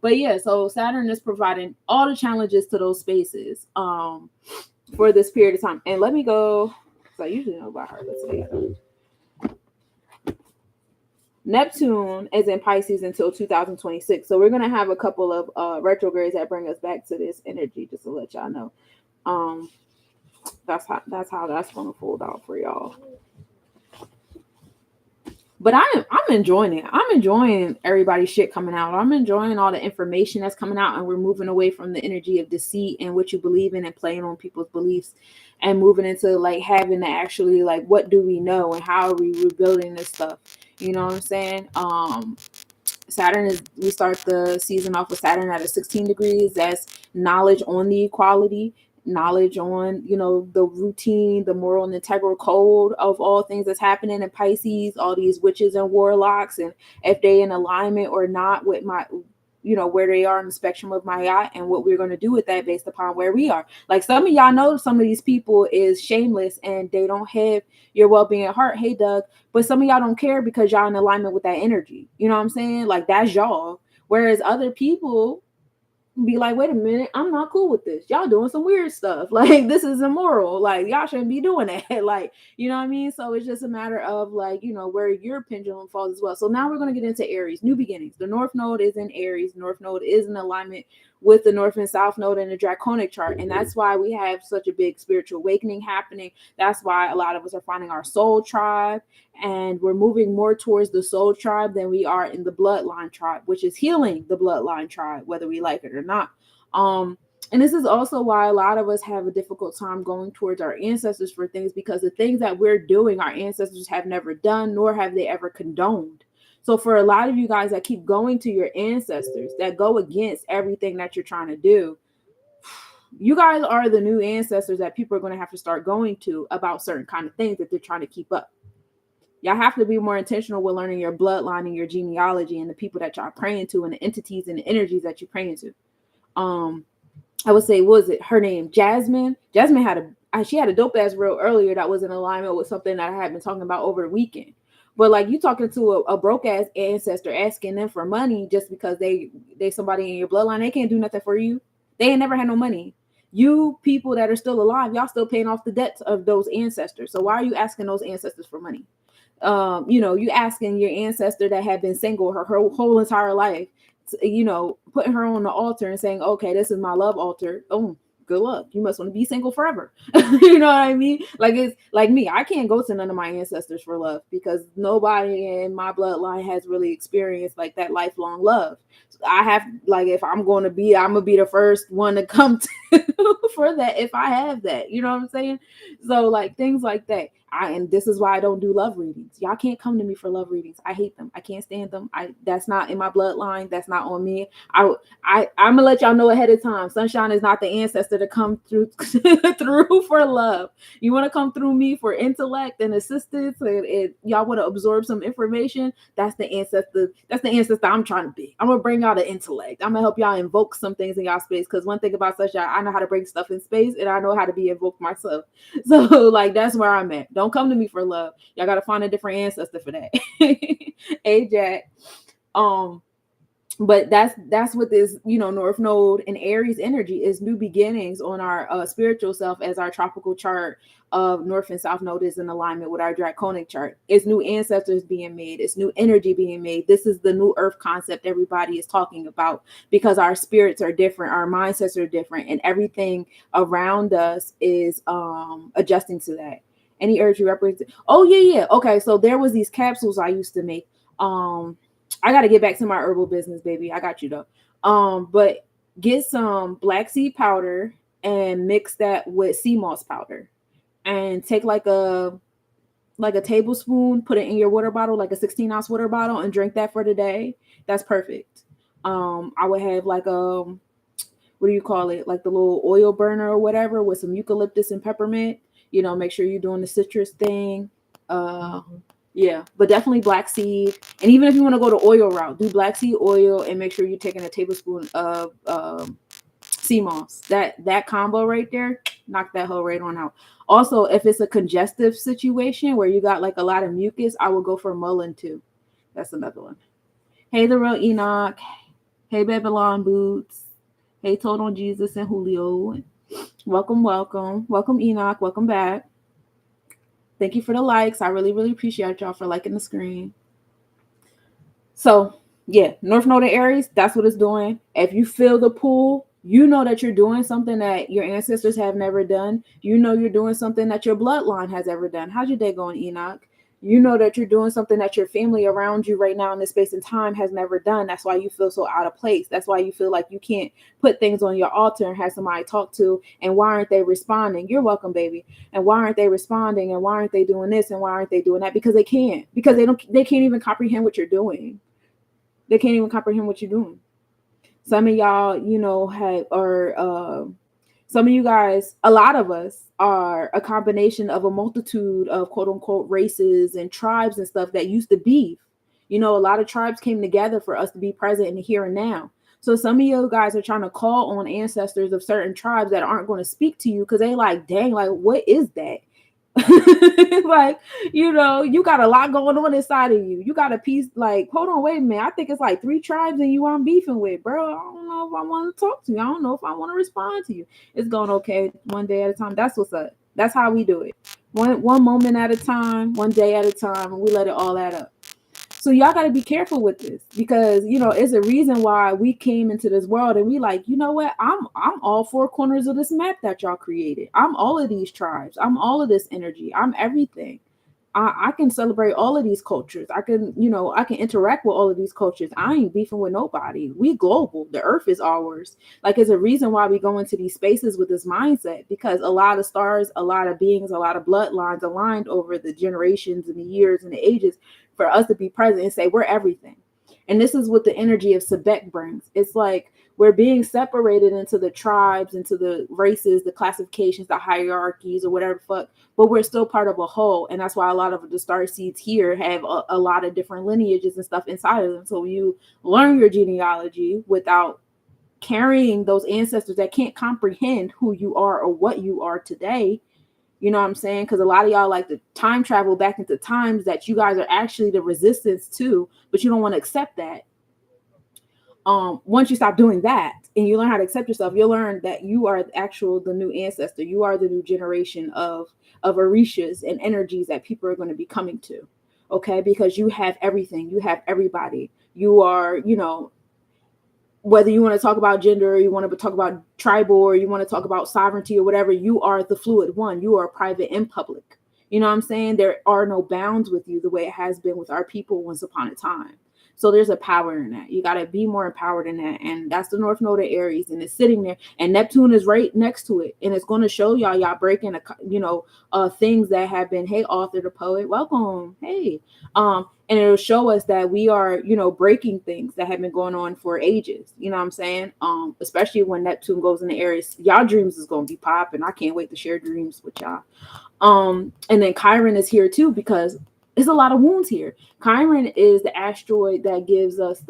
But yeah, so Saturn is providing all the challenges to those spaces for this period of time. And let me go, because I usually know about her. Let's see. Neptune is in Pisces until 2026. So we're going to have a couple of retrogrades that bring us back to this energy, just to let y'all know. That's how that's going to fold out for y'all. But I'm enjoying it. I'm enjoying everybody's shit coming out. I'm enjoying all the information that's coming out, and we're moving away from the energy of deceit and what you believe in and playing on people's beliefs, and moving into like having to actually like, what do we know and how are we rebuilding this stuff? You know what I'm saying? We start the season off with Saturn at a 16 degrees. That's knowledge on the equality, knowledge on, the routine, the moral and integral code of all things that's happening in Pisces, all these witches and warlocks, and if they in alignment or not with my, where they are in the spectrum of Maya, and what we're going to do with that based upon where we are. Like, some of y'all know some of these people is shameless and they don't have your well-being at heart. Hey, Doug. But some of y'all don't care because y'all in alignment with that energy. You know what I'm saying? Like, that's y'all. Whereas other people, be like, wait a minute, I'm not cool with this. Y'all doing some weird stuff. Like, this is immoral. Like, y'all shouldn't be doing that. Like, you know what I mean? So it's just a matter of like, where your pendulum falls as well. So now we're going to get into Aries, new beginnings. The North Node is in Aries. North Node is in alignment with the North and South Node in the Draconic chart. And that's why we have such a big spiritual awakening happening. That's why a lot of us are finding our soul tribe, and we're moving more towards the soul tribe than we are in the bloodline tribe, which is healing the bloodline tribe, whether we like it or not. And this is also why a lot of us have a difficult time going towards our ancestors for things, because the things that we're doing, our ancestors have never done, nor have they ever condoned. So for a lot of you guys that keep going to your ancestors, that go against everything that you're trying to do, you guys are the new ancestors that people are going to have to start going to about certain kind of things that they're trying to keep up. Y'all have to be more intentional with learning your bloodline and your genealogy and the people that y'all praying to and the entities and the energies that you're praying to. I would say, what was it? Her name, Jasmine. Jasmine she had a dope ass reel earlier that was in alignment with something that I had been talking about over the weekend. But like, you talking to a broke ass ancestor asking them for money just because they somebody in your bloodline, they can't do nothing for you. They ain't never had no money. You people that are still alive, y'all still paying off the debts of those ancestors. So why are you asking those ancestors for money? You asking your ancestor that had been single her whole entire life, putting her on the altar and saying, okay, this is my love altar. Oh, good luck. You must want to be single forever. You know what I mean? Like, it's like me. I can't go to none of my ancestors for love because nobody in my bloodline has really experienced like that lifelong love. I have, like, if I'm going to be the first one to come to for that if I have that. You know what I'm saying? So like things like that. And this is why I don't do love readings. Y'all can't come to me for love readings. I hate them. I can't stand them. That's not in my bloodline. That's not on me. I'm gonna let y'all know ahead of time. Sunshine is not the ancestor to come through through for love. You want to come through me for intellect and assistance, and y'all want to absorb some information. That's the ancestor. That's the ancestor I'm trying to be. I'm gonna bring out the intellect. I'm gonna help y'all invoke some things in y'all space. Because one thing about Sunshine, I know how to bring stuff in space, and I know how to be invoked myself. So like that's where I'm at. Don't come to me for love. Y'all gotta find a different ancestor for that. Hey Jack. But that's what this, North Node and Aries energy is. New beginnings on our spiritual self, as our tropical chart of North and South Node is in alignment with our Draconic chart. It's new ancestors being made. It's new energy being made. This is the new earth concept everybody is talking about, because our spirits are different, our mindsets are different, and everything around us is adjusting to that. Any urge you represent? Oh yeah. Okay, so there was these capsules I used to make. I got to get back to my herbal business, baby. I got you though. But get some black seed powder and mix that with sea moss powder, and take like a tablespoon, put it in your water bottle, like a 16-ounce water bottle, and drink that for the day. That's perfect. I would have like what do you call it? Like the little oil burner or whatever with some eucalyptus and peppermint. Make sure you're doing the citrus thing. Yeah, but definitely black seed. And even if you want to go the oil route, do black seed oil and make sure you're taking a tablespoon of sea moss. That combo right there, knock that whole right on out. Also, if it's a congestive situation where you got like a lot of mucus, I will go for mullein too. That's another one. Hey, the real Enoch. Hey, Babylon Boots. Hey, Total Jesus and Julio. Welcome, welcome. Welcome, Enoch. Welcome back. Thank you for the likes. I really, really appreciate y'all for liking the screen. So, yeah, North Node of Aries, that's what it's doing. If you feel the pull, you know that you're doing something that your ancestors have never done. You know you're doing something that your bloodline has ever done. How's your day going, Enoch? You know that you're doing something that your family around you right now in this space and time has never done. That's why you feel so out of place. That's why you feel like you can't put things on your altar and have somebody talk to. And why aren't they responding? You're welcome, baby. And why aren't they responding? And why aren't they doing this? And why aren't they doing that? Because they can't. Because they can't even comprehend what you're doing. They can't even comprehend what you're doing. Some of y'all, some of you guys, a lot of us are a combination of a multitude of quote unquote races and tribes and stuff that used to be. A lot of tribes came together for us to be present in the here and now. So some of you guys are trying to call on ancestors of certain tribes that aren't going to speak to you because they like, dang, like, what is that? Like, you got a lot going on inside of you. You got a piece, like, hold on, wait a minute. I think it's like 3 tribes in you I'm beefing with, bro. I don't know if I want to talk to you. I don't know if I want to respond to you. It's going okay, one day at a time. That's what's up. That's how we do it. One moment at a time, one day at a time, and we let it all add up. So y'all got to be careful with this, because it's a reason why we came into this world, and we like, you know what, I'm all 4 corners of this map that y'all created. I'm all of these tribes. I'm all of this energy. I'm everything. I can celebrate all of these cultures. I can interact with all of these cultures. I ain't beefing with nobody. We global. The earth is ours. Like, it's a reason why we go into these spaces with this mindset, because a lot of stars, a lot of beings, a lot of bloodlines aligned over the generations and the years and the ages for us to be present and say we're everything. And this is what the energy of Sebek brings. It's like we're being separated into the tribes, into the races, the classifications, the hierarchies, or whatever the fuck, but we're still part of a whole. And that's why a lot of the star seeds here have a lot of different lineages and stuff inside of them. So when you learn your genealogy without carrying those ancestors that can't comprehend who you are or what you are today, you know what I'm saying? Because a lot of y'all like to time travel back into times that you guys are actually the resistance to, but you don't want to accept that. Once you stop doing that and you learn how to accept yourself, you'll learn that you are the new ancestor. You are the new generation of Orishas and energies that people are going to be coming to. Okay, because you have everything. You have everybody. You are, whether you want to talk about gender, or you want to talk about tribal, or you want to talk about sovereignty or whatever, you are the fluid one. You are private and public. You know what I'm saying? There are no bounds with you the way it has been with our people once upon a time. So there's a power in that. You got to be more empowered in that. And that's the North Node of Aries, and it's sitting there, and Neptune is right next to it. And it's going to show y'all breaking, things that have been, hey, author, the poet, welcome. Hey, and it'll show us that we are, breaking things that have been going on for ages. You know what I'm saying? Especially when Neptune goes into Aries, y'all dreams is going to be popping. I can't wait to share dreams with y'all. And then Chiron is here too, because there's a lot of wounds here. Chiron is the asteroid that gives us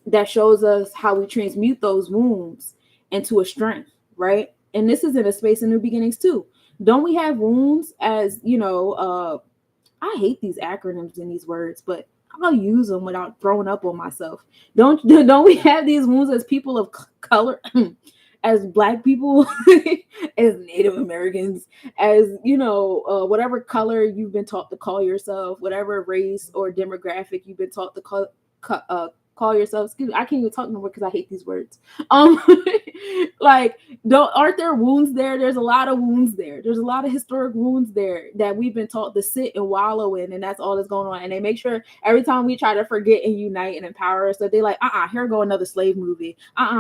that shows us how we transmute those wounds into a strength, right? And this is in a space of new beginnings too. Don't we have wounds as, I hate these acronyms and these words, but I'll use them without throwing up on myself. Don't we have these wounds as people of color, as Black people, as Native Americans, as whatever color you've been taught to call yourself, whatever race or demographic you've been taught to call yourself. Excuse me, I can't even talk no more because I hate these words. Aren't there wounds there? There's a lot of wounds there. There's a lot of historic wounds there that we've been taught to sit and wallow in, and that's all that's going on. And they make sure every time we try to forget and unite and empower us, that they like, here go another slave movie.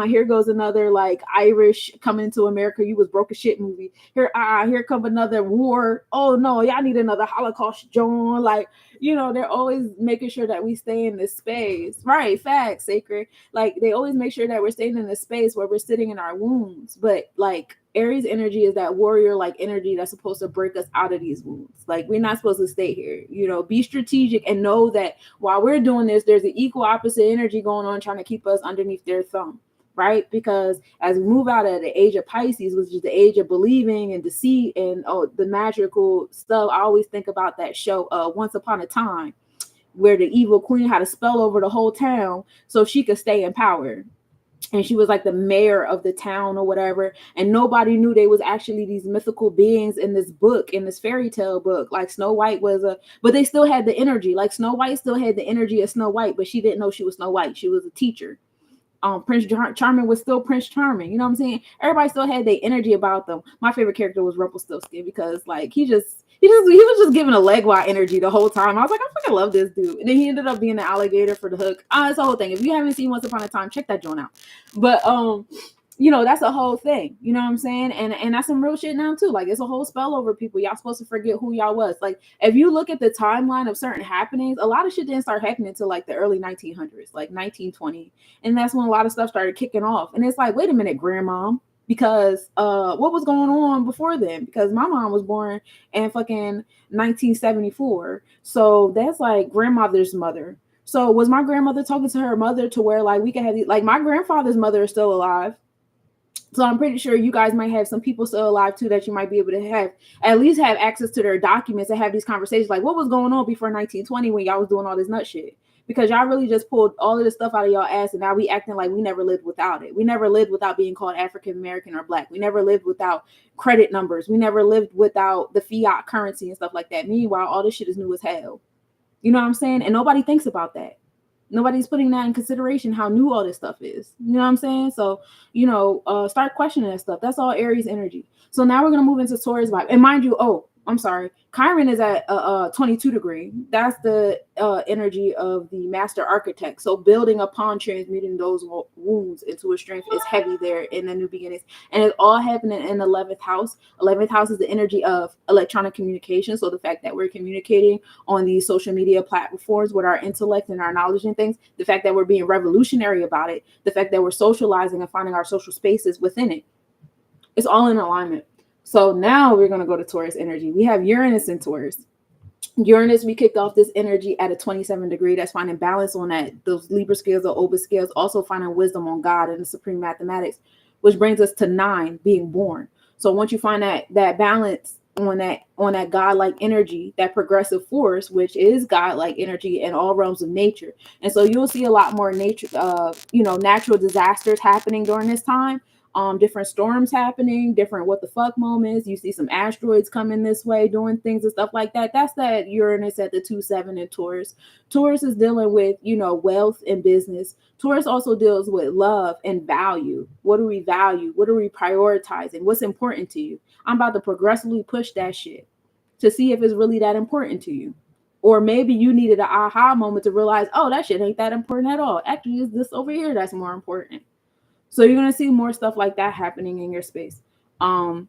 Here goes another like Irish coming to America, you was broke as shit movie. Here come another war. Oh no, y'all need another Holocaust, John. Like, they're always making sure that we stay in this space. Right, facts, sacred. Like, they always make sure that we're staying in this space where we're sitting in our wounds. But like, Aries energy is that warrior like energy that's supposed to break us out of these wounds. Like, we're not supposed to stay here. Be strategic and know that while we're doing this, there's an equal opposite energy going on trying to keep us underneath their thumb. Right? Because as we move out of the age of Pisces, which is the age of believing and deceit and the magical stuff, I always think about that show, Once Upon a Time, where the evil queen had a spell over the whole town so she could stay in power. And she was like the mayor of the town or whatever. And nobody knew they was actually these mythical beings in this book, in this fairy tale book. Like Snow White but they still had the energy. Like Snow White still had the energy of Snow White, but she didn't know she was Snow White. She was a teacher. Prince Charming was still Prince Charming. You know what I'm saying? Everybody still had their energy about them. My favorite character was Rumpelstiltskin because like he was just giving a leg wide energy the whole time. I was like, I fucking love this dude. And then he ended up being an alligator for the hook. It's the whole thing. If you haven't seen Once Upon a Time, check that joint out. But that's a whole thing. You know what I'm saying? And that's some real shit now too. Like, it's a whole spell over people. Y'all supposed to forget who y'all was. Like, if you look at the timeline of certain happenings, a lot of shit didn't start happening until like the early 1900s, like 1920. And that's when a lot of stuff started kicking off. And it's like, wait a minute, grandma. Because what was going on before then? Because my mom was born in fucking 1974. So that's like grandmother's mother. So was my grandmother talking to her mother to where like we could have like my grandfather's mother is still alive. So I'm pretty sure you guys might have some people still alive too that you might be able to have at least have access to their documents and have these conversations like what was going on before 1920 when y'all was doing all this nut shit. Because y'all really just pulled all of this stuff out of y'all ass and now we acting like we never lived without it. We never lived without being called African American or black. We never lived without credit numbers. We never lived without the fiat currency and stuff like that. Meanwhile, all this shit is new as hell. You know what I'm saying? And nobody thinks about that. Nobody's putting that in consideration, how new all this stuff is. You know what I'm saying? So, start questioning that stuff. That's all Aries energy. So now we're going to move into Taurus vibe. And mind you, I'm sorry. Chiron is at 22 degree. That's the energy of the master architect. So building upon transmuting those wounds into a strength is heavy there in the new beginnings. And it's all happening in the 11th house. 11th house is the energy of electronic communication. So the fact that we're communicating on these social media platforms with our intellect and our knowledge and things, the fact that we're being revolutionary about it, the fact that we're socializing and finding our social spaces within it, it's all in alignment. So now we're going to go to Taurus energy. We have Uranus in Taurus. Uranus, we kicked off this energy at a 27 degree. That's finding balance on that, those Libra scales or Oba scales, also finding wisdom on God and the supreme mathematics, which brings us to 9, being born. So once you find that balance on that godlike energy, that progressive force, which is godlike energy in all realms of nature. And so you'll see a lot more nature, natural disasters happening during this time. Different storms happening, different what the fuck moments. You see some asteroids coming this way, doing things and stuff like that. That's that Uranus at the 2-7 in Taurus. Taurus is dealing with, wealth and business. Taurus also deals with love and value. What do we value? What are we prioritizing? What's important to you? I'm about to progressively push that shit to see if it's really that important to you. Or maybe you needed an aha moment to realize, oh, that shit ain't that important at all. Actually, it's this over here that's more important. So you're going to see more stuff like that happening in your space. And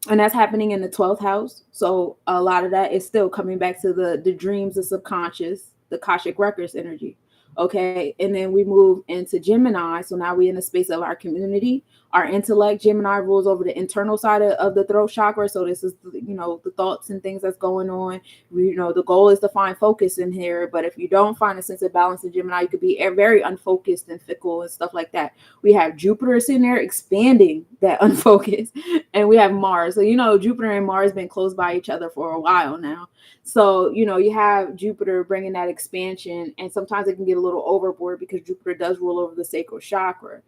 that's happening in the 12th house. So a lot of that is still coming back to the dreams, the subconscious, the Akashic Records energy. Okay. And then we move into Gemini. So now we're in the space of our community, our intellect. Gemini rules over the internal side of the throat chakra. So this is, the thoughts and things that's going on. The goal is to find focus in here. But if you don't find a sense of balance in Gemini, you could be very unfocused and fickle and stuff like that. We have Jupiter sitting there expanding that unfocus. And we have Mars. So, Jupiter and Mars been close by each other for a while now. So, you have Jupiter bringing that expansion, and sometimes it can get a little overboard because Jupiter does rule over the sacral chakra.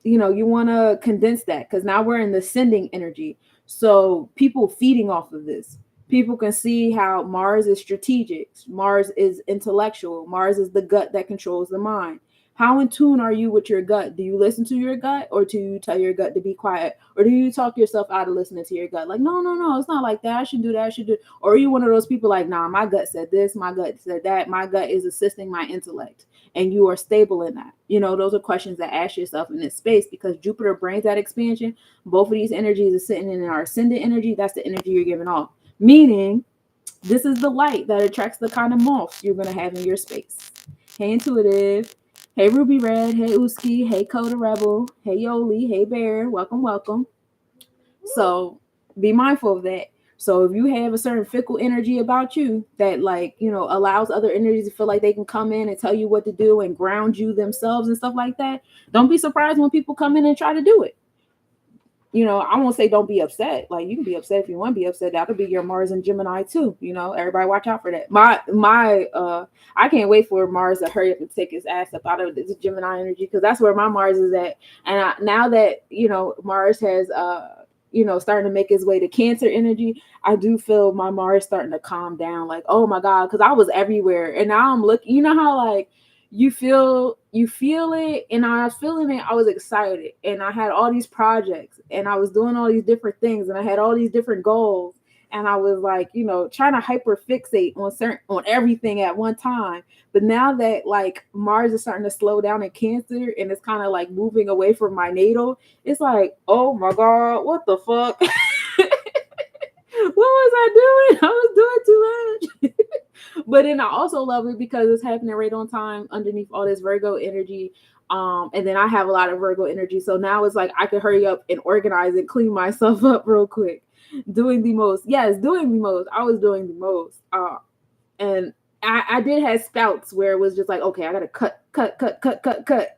You want to condense that because now we're in the sending energy. So people feeding off of this. People can see how Mars is strategic. Mars is intellectual. Mars is the gut that controls the mind. How in tune are you with your gut? Do you listen to your gut, or do you tell your gut to be quiet? Or do you talk yourself out of listening to your gut? Like, no, it's not like that. I should do that. I should do. Or are you one of those people like, nah, my gut said this, my gut said that. My gut is assisting my intellect. And you are stable in that. Those are questions that ask yourself in this space, because Jupiter brings that expansion. Both of these energies are sitting in our ascendant energy. That's the energy you're giving off. Meaning, this is the light that attracts the kind of moths you're going to have in your space. Hey, intuitive. Hey, Ruby Red. Hey, Uski. Hey, Coda Rebel. Hey, Yoli. Hey, Bear. Welcome. So be mindful of that. So if you have a certain fickle energy about you that allows other energies to feel like they can come in and tell you what to do and ground you themselves and stuff like that, don't be surprised when people come in and try to do it. I won't say don't be upset. Like, you can be upset if you want to be upset. That'll be your Mars and Gemini too. Everybody watch out for that. I can't wait for Mars to hurry up and take his ass up out of this Gemini energy, because that's where my Mars is at. And now that, Mars has, starting to make his way to Cancer energy, I do feel my Mars starting to calm down. Like, oh my God, because I was everywhere. And now I'm looking, how you feel it, and I was feeling it. I was excited, and I had all these projects, and I was doing all these different things, and I had all these different goals, and I was trying to hyper fixate on everything at one time. But now that Mars is starting to slow down in Cancer, and it's kind of moving away from my natal, it's like, oh my God, what the fuck? What was I doing? I was doing too much. But then I also love it because it's happening right on time underneath all this Virgo energy. And then I have a lot of Virgo energy. So now it's like I can hurry up and organize and clean myself up real quick. Doing the most. Yes, doing the most. I was doing the most. And I did have spouts where it was just like, okay, I got to cut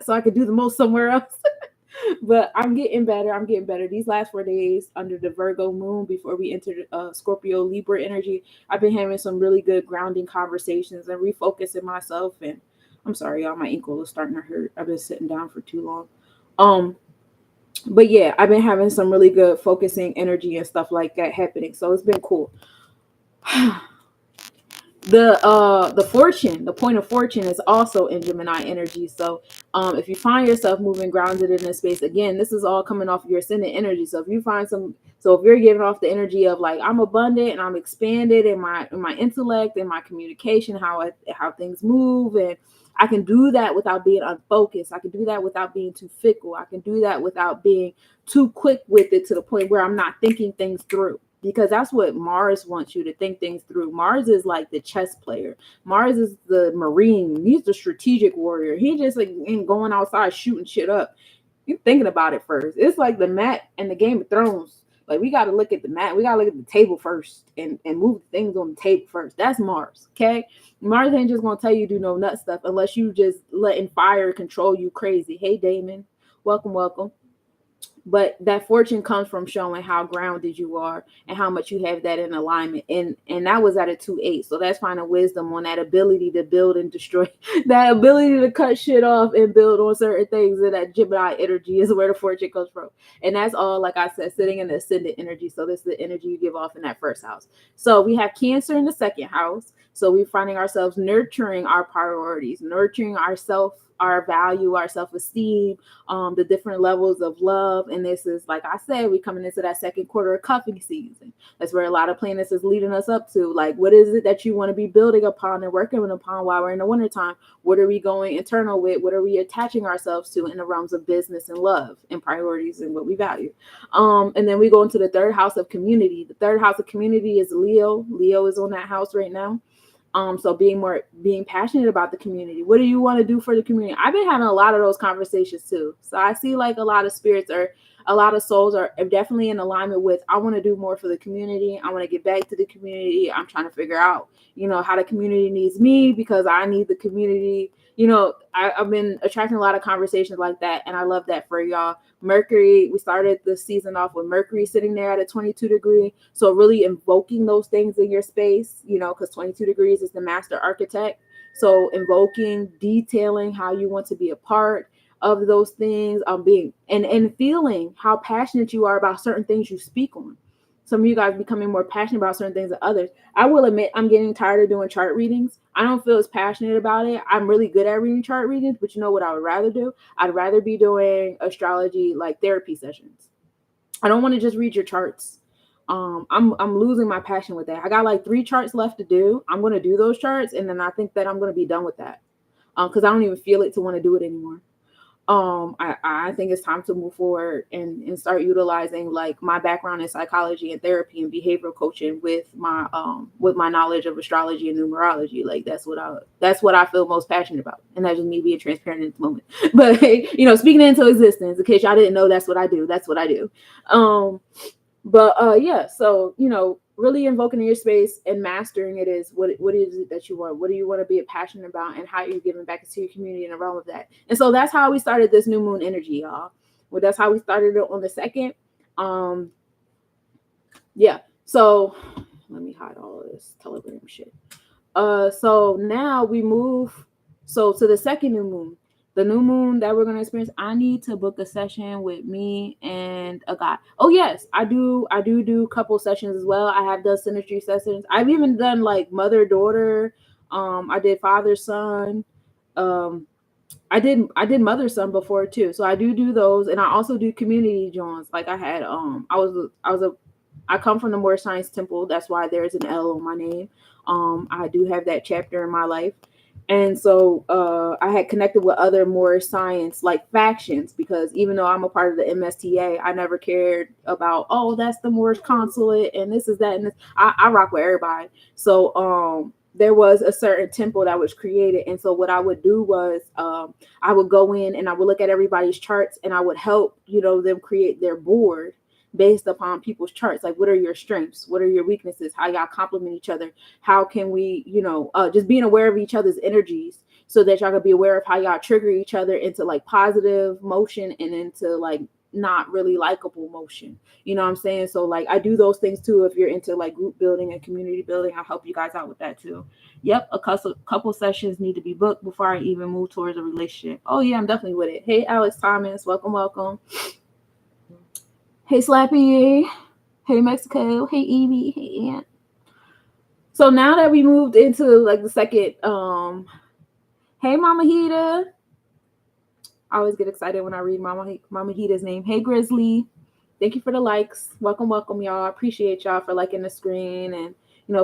so I could do the most somewhere else. But I'm getting better. I'm getting better. These last 4 days under the Virgo moon before we entered Scorpio Libra energy, I've been having some really good grounding conversations and refocusing myself. And I'm sorry, y'all, my ankle is starting to hurt. I've been sitting down for too long. Um, but yeah, I've been having some really good focusing energy and stuff like that happening. So it's been cool. The fortune, the point of fortune is also in Gemini energy. So if you find yourself moving grounded in this space, again, this is all coming off of your ascendant energy. So if you find so if you're giving off the energy of like I'm abundant and I'm expanded in my intellect and my communication, how things move, and I can do that without being unfocused. I can do that without being too fickle. I can do that without being too quick with it to the point where I'm not thinking things through, because that's what Mars wants you to think things through. Mars is like the chess player. Mars is the Marine. He's the strategic warrior. He just like ain't going outside shooting shit up. You thinking about it first. It's like the mat and the Game of Thrones. Like we got to look at the mat. We got to look at the table first and move things on the table first. That's Mars. Okay. Mars ain't just going to tell you do no nut stuff unless you just letting fire control you crazy. Hey, Damon. Welcome, welcome. But that fortune comes from showing how grounded you are and how much you have that in alignment. And that was at a 2-8. So that's finding wisdom on that ability to build and destroy, that ability to cut shit off and build on certain things. And that Gemini energy is where the fortune comes from. And that's all, like I said, sitting in the ascendant energy. So this is the energy you give off in that first house. So we have Cancer in the second house. So we're finding ourselves nurturing our priorities, nurturing ourself, our value, our self-esteem, the different levels of love. And this is, like I said, we're coming into that second quarter of cuffing season. That's where a lot of planets is leading us up to. Like, what is it that you want to be building upon and working upon while we're in the wintertime? What are we going internal with? What are we attaching ourselves to in the realms of business and love and priorities and what we value? And then we go into the third house of community. The third house of community is Leo. Leo is on that house right now. So being passionate about the community. What do you want to do for the community? I've been having a lot of those conversations too. So I see like a lot of spirits a lot of souls are definitely in alignment with, I want to do more for the community. I want to get back to the community. I'm trying to figure out, how the community needs me because I need the community. I've been attracting a lot of conversations like that. And I love that for y'all. Mercury, we started the season off with Mercury sitting there at a 22 degree. So really invoking those things in your space, because 22 degrees is the master architect. So invoking, detailing how you want to be a part of those things, being and feeling how passionate you are about certain things you speak on. Some of you guys becoming more passionate about certain things than others. I will admit I'm getting tired of doing chart readings. I don't feel as passionate about it. I'm really good at reading chart readings, but you know what I would rather do? I'd rather be doing astrology like therapy sessions. I don't want to just read your charts. I'm losing my passion with that. I got like 3 charts left to do. I'm going to do those charts, and then I think that I'm going to be done with that because I don't even feel it to want to do it anymore. I think it's time to move forward and start utilizing like my background in psychology and therapy and behavioral coaching with my knowledge of astrology and numerology. Like that's what I feel most passionate about. And that's just me being transparent in this moment. But speaking it into existence, in case y'all didn't know, that's what I do. Yeah, so really invoking in your space and mastering it is what is it that you want? What do you want to be passionate about, and how are you giving back to your community in the realm of that? And so that's how we started this new moon energy, y'all. Well, that's how we started it on the 2nd. Yeah. So let me hide all of this Telegram shit. So now we move to the second new moon. The new moon that we're going to experience, I need to book a session with me and a guy. Oh, yes, I do a couple sessions as well. I have done Synastry sessions. I've even done like mother-daughter. I did father-son. I did mother-son before too. So I do those. And I also do community joins. Like I had, I come from the Moorish Science Temple. That's why there's an L on my name. I do have that chapter in my life. And so I had connected with other Moorish science like factions, because even though I'm a part of the MSTA, I never cared about, that's the Moorish consulate and this is that and this. I rock with everybody. So there was a certain temple that was created. And so what I would do was I would go in and I would look at everybody's charts and I would help, them create their board based upon people's charts. Like, what are your strengths? What are your weaknesses? How y'all complement each other? How can we, just being aware of each other's energies so that y'all can be aware of how y'all trigger each other into like positive motion and into like not really likable motion. You know what I'm saying? So like I do those things too. If you're into like group building and community building, I'll help you guys out with that too. Yep, a couple sessions need to be booked before I even move towards a relationship. Oh yeah, I'm definitely with it. Hey Alex Thomas, welcome. Hey Slappy, hey Mexico, hey Evie, hey Aunt. So now that we moved into like the second, hey Mama Hita. I always get excited when I read Mama Hita's name. Hey Grizzly, thank you for the likes. Welcome, y'all. I appreciate y'all for liking the screen, and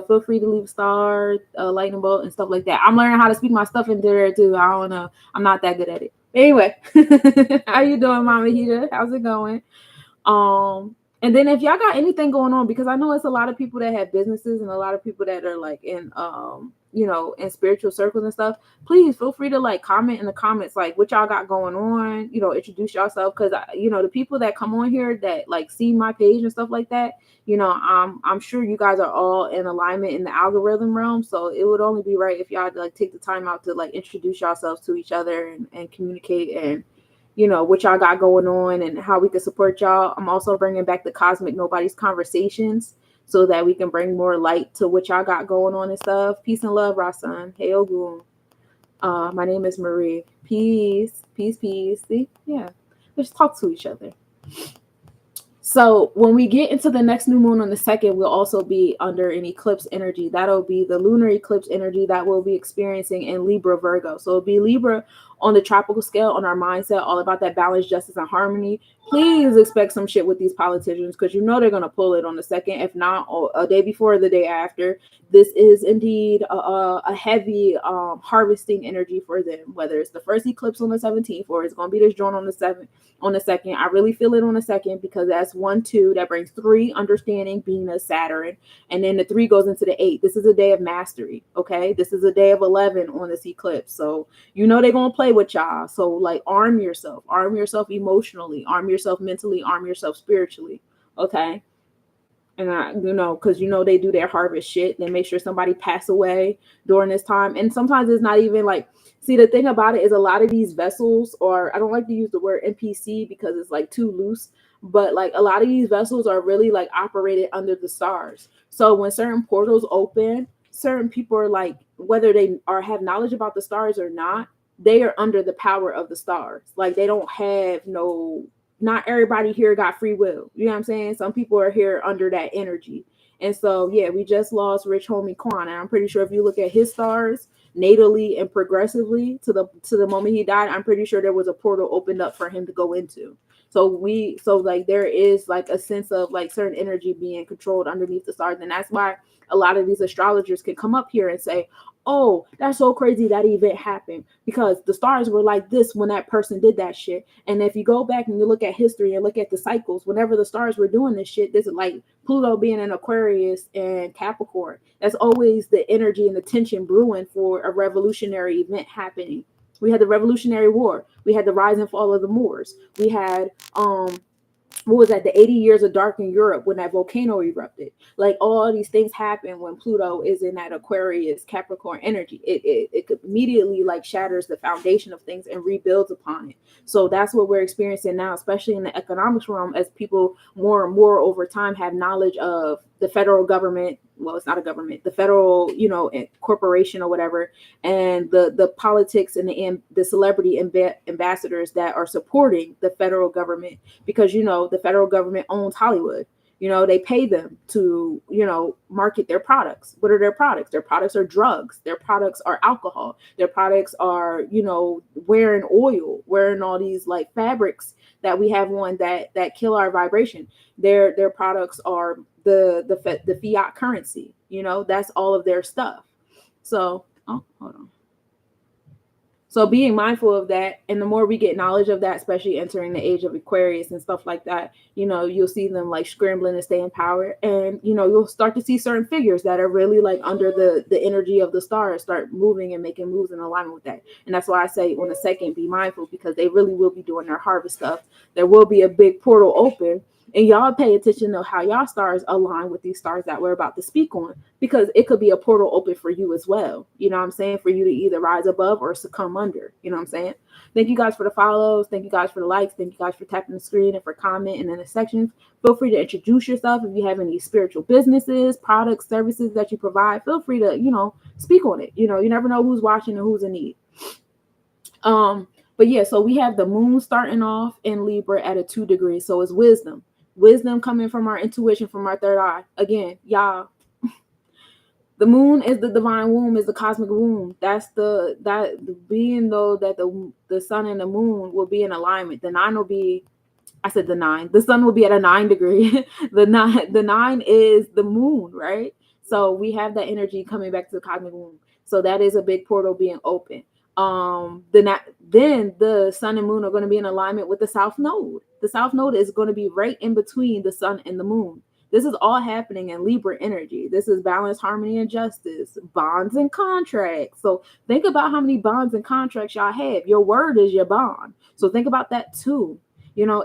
feel free to leave a star, lightning bolt, and stuff like that. I'm learning how to speak my stuff into there too. I don't know. I'm not that good at it. Anyway, how you doing, Mama Hita? How's it going? And then if y'all got anything going on, because I know it's a lot of people that have businesses and a lot of people that are like in in spiritual circles and stuff, please feel free to like comment in the comments like what y'all got going on, introduce yourself, because the people that come on here that like see my page and stuff like that, I'm sure you guys are all in alignment in the algorithm realm, so it would only be right if y'all like take the time out to like introduce yourselves to each other and communicate and what y'all got going on and how we can support y'all. I'm also bringing back the Cosmic Nobody's conversations so that we can bring more light to what y'all got going on and stuff. Peace and love, Rasan. Hey, Ogun. My name is Marie. Peace. See? Yeah. Let's talk to each other. So when we get into the next new moon on the 2nd, we'll also be under an eclipse energy. That'll be the lunar eclipse energy that we'll be experiencing in Libra Virgo. So it'll be Libra on the tropical scale, on our mindset, all about that balance, justice, and harmony. Please expect some shit with these politicians because they're going to pull it on the 2nd, if not a day before or the day after. This is indeed a heavy harvesting energy for them, whether it's the first eclipse on the 17th or it's going to be this joint on the 7th. On the 2nd, I really feel it on the 2nd because that's 1, 2, that brings 3, understanding, being a Saturn, and then the 3 goes into the 8. This is a day of mastery, okay? This is a day of 11 on this eclipse, so they're gonna play with y'all. So like arm yourself emotionally, arm yourself mentally, arm yourself spiritually, okay? And because they do their harvest shit. They make sure somebody pass away during this time, and sometimes it's not even like. See, the thing about it is a lot of these vessels, or I don't like to use the word NPC because it's like too loose, but like a lot of these vessels are really like operated under the stars. So when certain portals open, certain people are like, whether they have knowledge about the stars or not, they are under the power of the stars. Like they don't have not everybody here got free will. You know what I'm saying? Some people are here under that energy. And so, yeah, we just lost Rich Homie Quan. And I'm pretty sure if you look at his stars, natally and progressively to the moment he died, I'm pretty sure there was a portal opened up for him to go into. So like there is like a sense of like certain energy being controlled underneath the stars, and that's why a lot of these astrologers can come up here and say, oh, that's so crazy that event happened because the stars were like this when that person did that shit. And if you go back and you look at history and look at the cycles, whenever the stars were doing this shit, this is like Pluto being in Aquarius and Capricorn. That's always the energy and the tension brewing for a revolutionary event happening. We had the Revolutionary War. We had the rise and fall of the Moors. We had what was that, the 80 years of dark in Europe when that volcano erupted. Like all these things happen when Pluto is in that Aquarius Capricorn energy. It immediately like shatters the foundation of things and rebuilds upon it. So that's what we're experiencing now, especially in the economics realm, as people more and more over time have knowledge of the federal government. Well, it's not a government, the federal, corporation or whatever, and the politics and the celebrity ambassadors that are supporting the federal government, because the federal government owns Hollywood. They pay them to market their products. What are their products? Their products are drugs. Their products are alcohol. Their products are wearing oil, wearing all these like fabrics that we have on that kill our vibration. Their products are the fiat currency. That's all of their stuff. So hold on. So being mindful of that, and the more we get knowledge of that, especially entering the age of Aquarius and stuff like that, you'll see them like scrambling to stay in power, and you'll start to see certain figures that are really like under the energy of the stars start moving and making moves in alignment with that. And that's why I say on the 2nd, be mindful, because they really will be doing their harvest stuff. There will be a big portal open, And y'all pay attention to how y'all stars align with these stars that we're about to speak on, because it could be a portal open for you as well. You know what I'm saying? For you to either rise above or succumb under. You know what I'm saying? Thank you guys for the follows. Thank you guys for the likes. Thank you guys for tapping the screen and for commenting in the sections. Feel free to introduce yourself. If you have any spiritual businesses, products, services that you provide, feel free to, speak on it. You never know who's watching and who's in need. But yeah, so we have the moon starting off in Libra at a 2 degrees. So it's wisdom. Wisdom coming from our intuition, from our third eye. Again, y'all, the moon is the divine womb, is the cosmic womb. That's being though that the sun and the moon will be in alignment. The 9 will be, I said the 9. The sun will be at a 9 degree. the 9 is the moon, right? So we have that energy coming back to the cosmic womb. So that is a big portal being open. Then the sun and moon are going to be in alignment with the south node. The south node is going to be right in between the sun and the moon. This is all happening in Libra energy. This is balance, harmony, and justice, bonds and contracts. So think about how many bonds and contracts y'all have. Your word is your bond. So think about that too. Are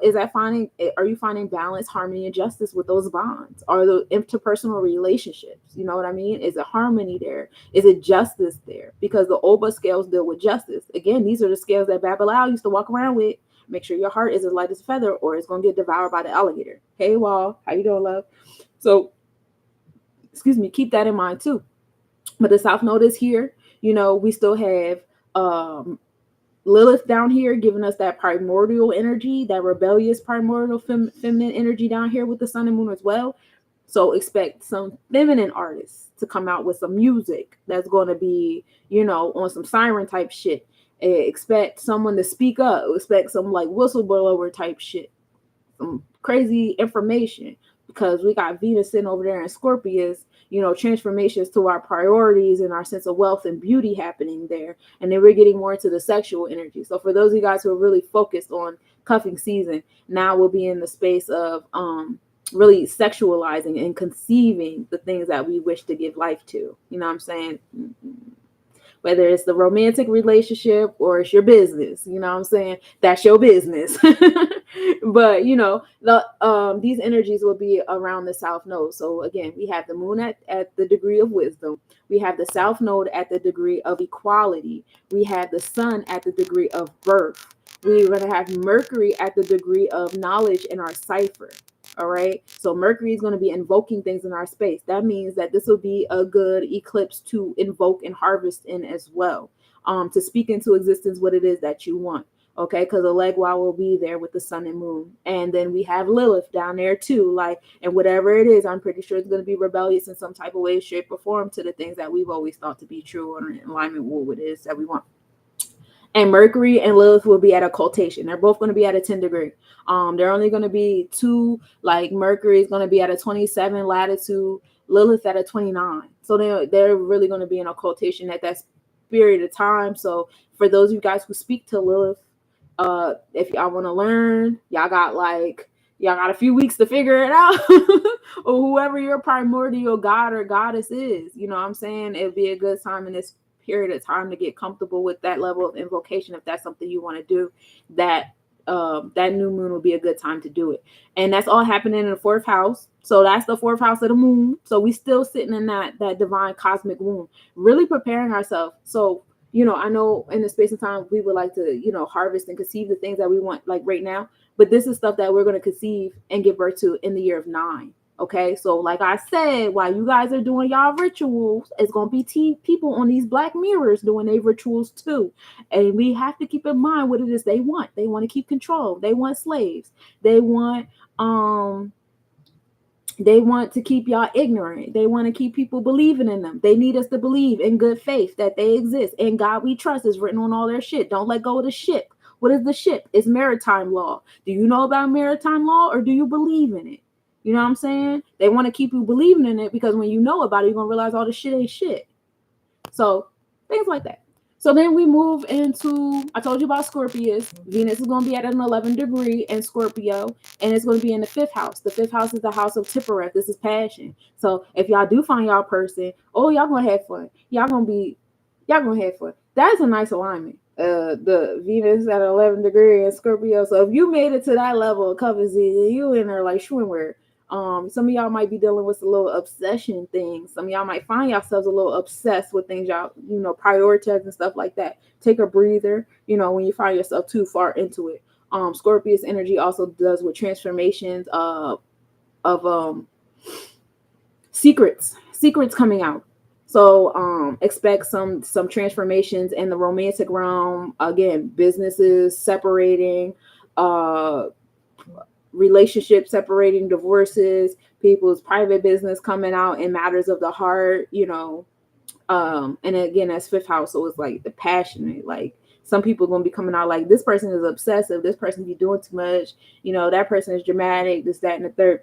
you finding balance, harmony, and justice with those bonds? Are the interpersonal relationships? You know what I mean? Is it harmony there? Is it justice there? Because the Oba scales deal with justice. Again, these are the scales that Babylon used to walk around with. Make sure your heart is as light as a feather, or it's going to get devoured by the alligator. Hey, Wall, how you doing, love? So, keep that in mind too. But the South Node is here. We still have Lilith down here giving us that primordial energy, that rebellious primordial feminine energy down here with the sun and moon as well. So expect some feminine artists to come out with some music that's going to be, on some siren type shit. Expect someone to speak up. Expect some like whistleblower type shit. Some crazy information, because we got Venus sitting over there in Scorpius, transformations to our priorities and our sense of wealth and beauty happening there. And then we're getting more into the sexual energy. So for those of you guys who are really focused on cuffing season, now we'll be in the space of really sexualizing and conceiving the things that we wish to give life to. You know what I'm saying? Whether it's the romantic relationship or it's your business, you know what I'm saying? That's your business. But, these energies will be around the South Node. So again, we have the moon at the degree of wisdom. We have the South Node at the degree of equality. We have the sun at the degree of birth. We're going to have Mercury at the degree of knowledge in our cipher. All right. So Mercury is going to be invoking things in our space. That means that this will be a good eclipse to invoke and harvest in as well. To speak into existence what it is that you want. Okay. Because the Legua will be there with the sun and moon. And then we have Lilith down there too. And whatever it is, I'm pretty sure it's going to be rebellious in some type of way, shape, or form to the things that we've always thought to be true or in alignment with what it is that we want. And Mercury and Lilith will be at occultation. They're both going to be at a 10 degree. They're only going to be two, like Mercury is going to be at a 27 latitude, Lilith at a 29. So they're really going to be in occultation at that period of time. So for those of you guys who speak to Lilith, if y'all want to learn, y'all got a few weeks to figure it out. Or whoever your primordial god or goddess is, you know what I'm saying? It'll be a good time in this period of time to get comfortable with that level of invocation. If that's something you want to do, that new moon will be a good time to do it. And that's all happening in the 4th house. So that's the 4th house of the moon. So we still sitting in that divine cosmic womb, really preparing ourselves. So, I know in the space and time we would like to, harvest and conceive the things that we want like right now. But this is stuff that we're going to conceive and give birth to in the year of 9. Okay, so like I said, while you guys are doing y'all rituals, it's going to be people on these black mirrors doing their rituals too. And we have to keep in mind what it is they want. They want to keep control. They want slaves. They want to keep y'all ignorant. They want to keep people believing in them. They need us to believe in good faith that they exist. And God we trust is written on all their shit. Don't let go of the ship. What is the ship? It's maritime law. Do you know about maritime law, or do you believe in it? You know what I'm saying? They want to keep you believing in it, because when you know about it, you're going to realize all this shit ain't shit. So things like that. So then we move into, I told you about Scorpius. Venus is going to be at an 11 degree in Scorpio, and it's going to be in the 5th house. The 5th house is the house of Tippereth. This is passion. So if y'all do find y'all person, y'all going to have fun. Y'all going to have fun. That is a nice alignment. The Venus at 11 degree in Scorpio. So if you made it to that level of cover season, you in there like swimwear. Some of y'all might be dealing with a little obsession things. Some of y'all might find yourselves a little obsessed with things y'all, prioritize and stuff like that. Take a breather, when you find yourself too far into it. Scorpius energy also does with transformations of secrets coming out. So expect some transformations in the romantic realm. Again, businesses separating, relationships separating, divorces, people's private business coming out in matters of the heart, and again, that's fifth house, so it's like the passionate, like some people are going to be coming out like this person is obsessive, this person be doing too much, that person is dramatic, this, that, and the third.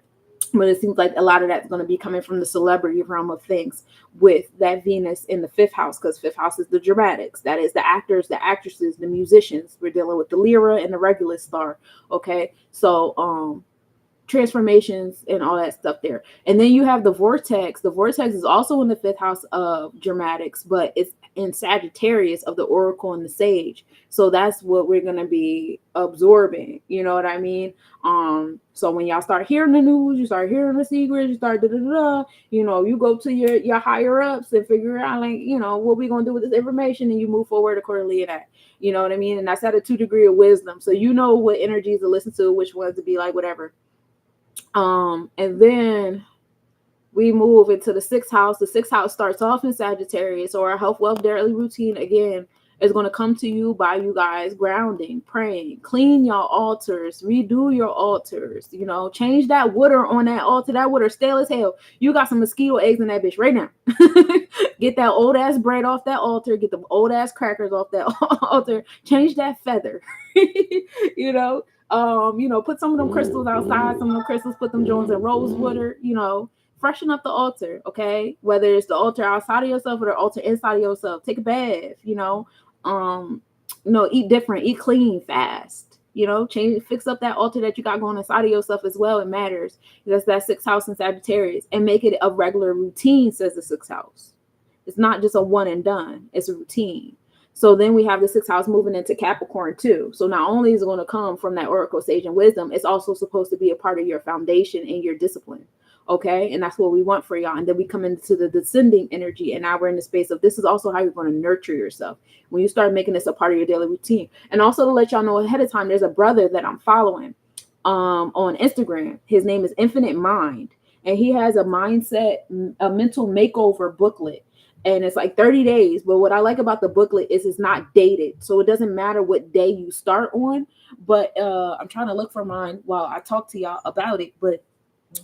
But it seems like a lot of that's going to be coming from the celebrity realm of things with that Venus in the fifth house, because fifth house is the dramatics. That is the actors, the actresses, the musicians. We're dealing with the Lyra and the regular star. Okay. So, transformations and all that stuff there. And then you have the vortex. The vortex is also in the fifth house of dramatics, but it's in Sagittarius of the oracle and the sage. So that's what we're going to be absorbing. You know what I mean? So when y'all start hearing the news, you start hearing the secrets, you start you go to your higher ups and figure out like, what we going to do with this information, and you move forward accordingly in that. You know what I mean? And that's at a 2 degree of wisdom. So you know what energies to listen to, which ones to be like, whatever. And then we move into the sixth house. The sixth house starts off in Sagittarius, or our health, wealth, daily routine again is going to come to you by you guys grounding, praying, clean your altars, redo your altars, change that water on that altar. That water stale as hell. You got some mosquito eggs in that bitch right now. Get that old ass bread off that altar, get the old ass crackers off that altar, change that feather. Put some of them crystals outside, some of them crystals, put them Jones in rose water, freshen up the altar, okay? Whether it's the altar outside of yourself or the altar inside of yourself, take a bath, eat different, eat clean, fast, change, fix up that altar that you got going inside of yourself as well. It matters. That's that sixth house in Sagittarius, and make it a regular routine, says the sixth house. It's not just a one and done, it's a routine. So then we have the sixth house moving into Capricorn too. So not only is it going to come from that oracle, sage, and wisdom, it's also supposed to be a part of your foundation and your discipline. Okay. And that's what we want for y'all. And then we come into the descending energy. And now we're in the space of this is also how you're going to nurture yourself when you start making this a part of your daily routine. And also to let y'all know ahead of time, there's a brother that I'm following on Instagram. His name is Infinite Mind. And he has a mindset, a mental makeover booklet. And it's like 30 days. But what I like about the booklet is it's not dated. So it doesn't matter what day you start on. But I'm trying to look for mine while I talk to y'all about it. But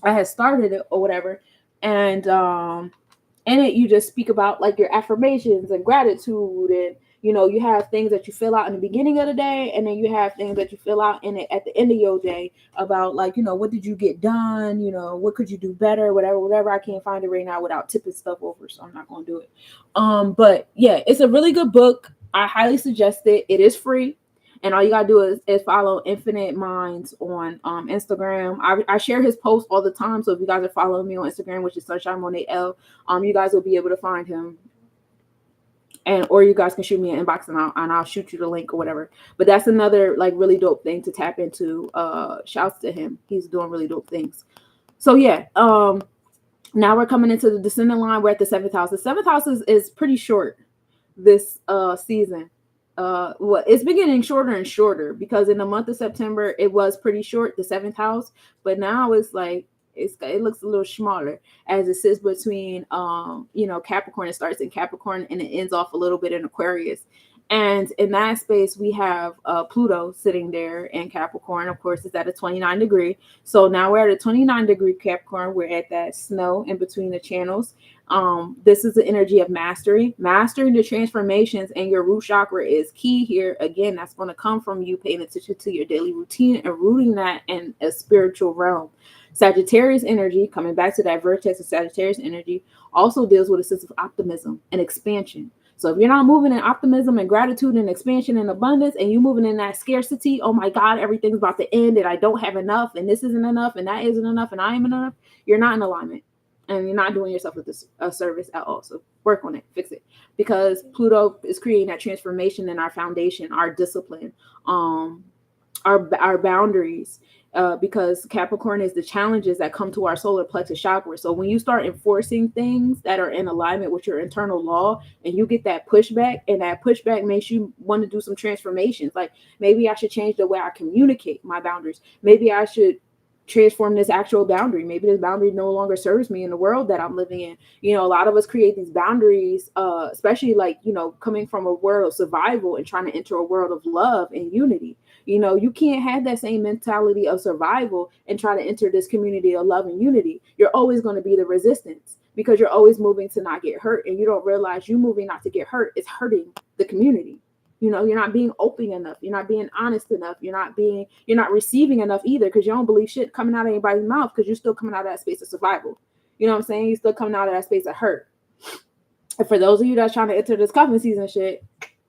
I had started it or whatever. And in it, you just speak about like your affirmations and gratitude. And, you have things that you fill out in the beginning of the day. And then you have things that you fill out in it at the end of your day about like, what did you get done? What could you do better? Whatever. I can't find it right now without tipping stuff over. So I'm not going to do it. But yeah, it's a really good book. I highly suggest it. It is free. And all you got to do is follow Infinite Minds on Instagram. I share his posts all the time. So if you guys are following me on Instagram, which is Sunshine Monie L, you guys will be able to find him. Or you guys can shoot me an inbox and I'll shoot you the link or whatever. But that's another like really dope thing to tap into. Shouts to him. He's doing really dope things. So yeah. Now we're coming into the descendant line. We're at the seventh house. The seventh house is pretty short this season. It's been getting shorter and shorter because in the month of September it was pretty short, the seventh house, but now it's like it looks a little smaller as it sits between Capricorn. It starts in Capricorn and it ends off a little bit in Aquarius. And in that space, we have Pluto sitting there in Capricorn. Of course, it's at a 29 degree. So now we're at a 29 degree Capricorn. We're at that snow in between the channels. This is the energy of mastery. Mastering the transformations in your root chakra is key here. Again, that's going to come from you paying attention to your daily routine and rooting that in a spiritual realm. Sagittarius energy, coming back to that vertex of Sagittarius energy, also deals with a sense of optimism and expansion. So if you're not moving in optimism and gratitude and expansion and abundance, and you're moving in that scarcity, oh my God, everything's about to end and I don't have enough and this isn't enough and that isn't enough and I am enough, you're not in alignment and you're not doing yourself a service at all. So Work on it, fix it. Because Pluto is creating that transformation in our foundation, our discipline, our boundaries. Because Capricorn is the challenges that come to our solar plexus chakra. So when you start enforcing things that are in alignment with your internal law, and you get that pushback, and that pushback makes you want to do some transformations. Like, maybe I should change the way I communicate my boundaries. Maybe I should transform this actual boundary. Maybe this boundary no longer serves me in the world that I'm living in. A lot of us create these boundaries, especially like, coming from a world of survival and trying to enter a world of love and unity. You can't have that same mentality of survival and try to enter this community of love and unity. You're always going to be the resistance, because you're always moving to not get hurt, and you don't realize you moving not to get hurt is hurting the community. You're not being open enough. You're not being honest enough. You're not receiving enough either, because you don't believe shit coming out of anybody's mouth, because you're still coming out of that space of survival. You know what I'm saying? You're still coming out of that space of hurt. And for those of you that's trying to enter this cuffing season shit,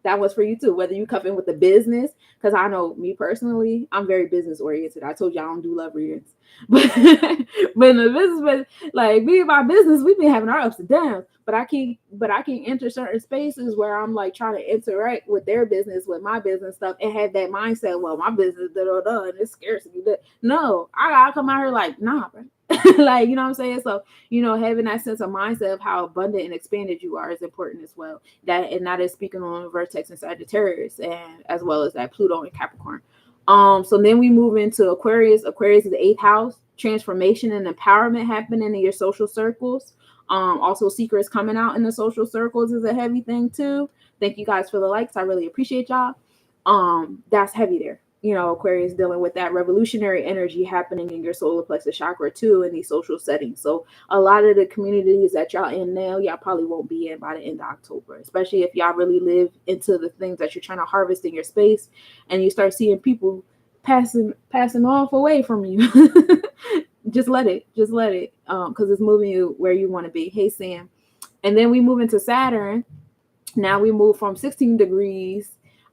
that was for you too. Whether you cuffing with the business, because I know me personally, I'm very business oriented. I told you I don't do love readings, but in the business, like me and my business, we've been having our ups and downs. But I can enter certain spaces where I'm like trying to interact with their business, with my business stuff, and have that mindset. Well, my business, and it's scarcity. No, I gotta come out here like, nah, bro. Like, you know what I'm saying? So, having that sense of mindset of how abundant and expanded you are is important as well. That is speaking on Vertex and Sagittarius, and as well as that Pluto and Capricorn. So then we move into Aquarius. Aquarius is the 8th house. Transformation and empowerment happening in your social circles. Also secrets coming out in the social circles is a heavy thing too. Thank you guys for the likes. I really appreciate y'all. That's heavy there. Aquarius dealing with that revolutionary energy happening in your solar plexus chakra too, in these social settings. So a lot of the communities that y'all in now, y'all probably won't be in by the end of October, especially if y'all really live into the things that you're trying to harvest in your space, and you start seeing people passing off away from you. Just let it, because it's moving you where you want to be. Hey, Sam. And then we move into Saturn. Now we move from 16 degrees,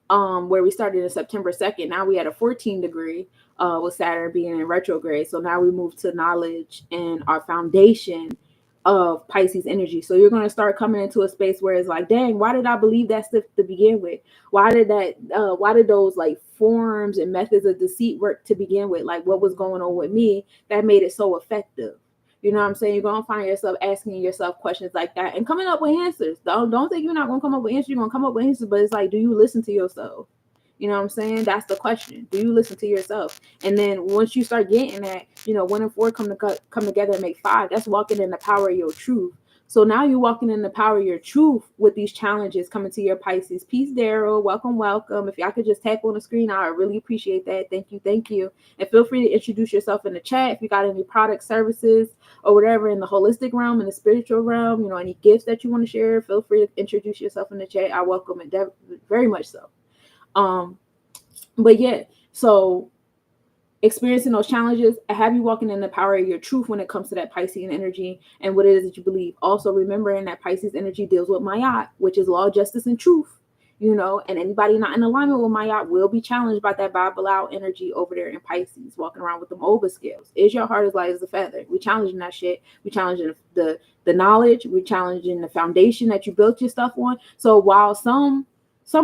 where we started in September 2nd. Now we had a 14 degree with Saturn being in retrograde. So now we move to knowledge and our foundation of Pisces energy. So you're going to start coming into a space where it's like, dang, why did I believe that stuff to begin with? Why did those like forms and methods of deceit work to begin with? Like, what was going on with me that made it so effective? You know what I'm saying? You're going to find yourself asking yourself questions like that and coming up with answers. Don't think you're not going to come up with answers. You're going to come up with answers, but it's like, do you listen to yourself? You know what I'm saying? That's the question. Do you listen to yourself? And then once you start getting that, 1 and 4 come together and make 5. That's walking in the power of your truth. So now you're walking in the power of your truth with these challenges coming to your Pisces. Peace, Daryl. Welcome. If y'all could just tap on the screen, I would really appreciate that. Thank you. And feel free to introduce yourself in the chat if you got any product, services, or whatever in the holistic realm, in the spiritual realm, any gifts that you want to share. Feel free to introduce yourself in the chat. I welcome it very much so. But yeah, so experiencing those challenges, have you walking in the power of your truth when it comes to that Piscean energy and what it is that you believe. Also remembering that Pisces energy deals with Mayat, which is law, justice, and truth. And anybody not in alignment with Mayat will be challenged by that Babalao energy over there in Pisces, walking around with them over scales. Is your heart as light as a feather? We challenging that shit. We challenging the knowledge. We challenging the foundation that you built your stuff on. So while some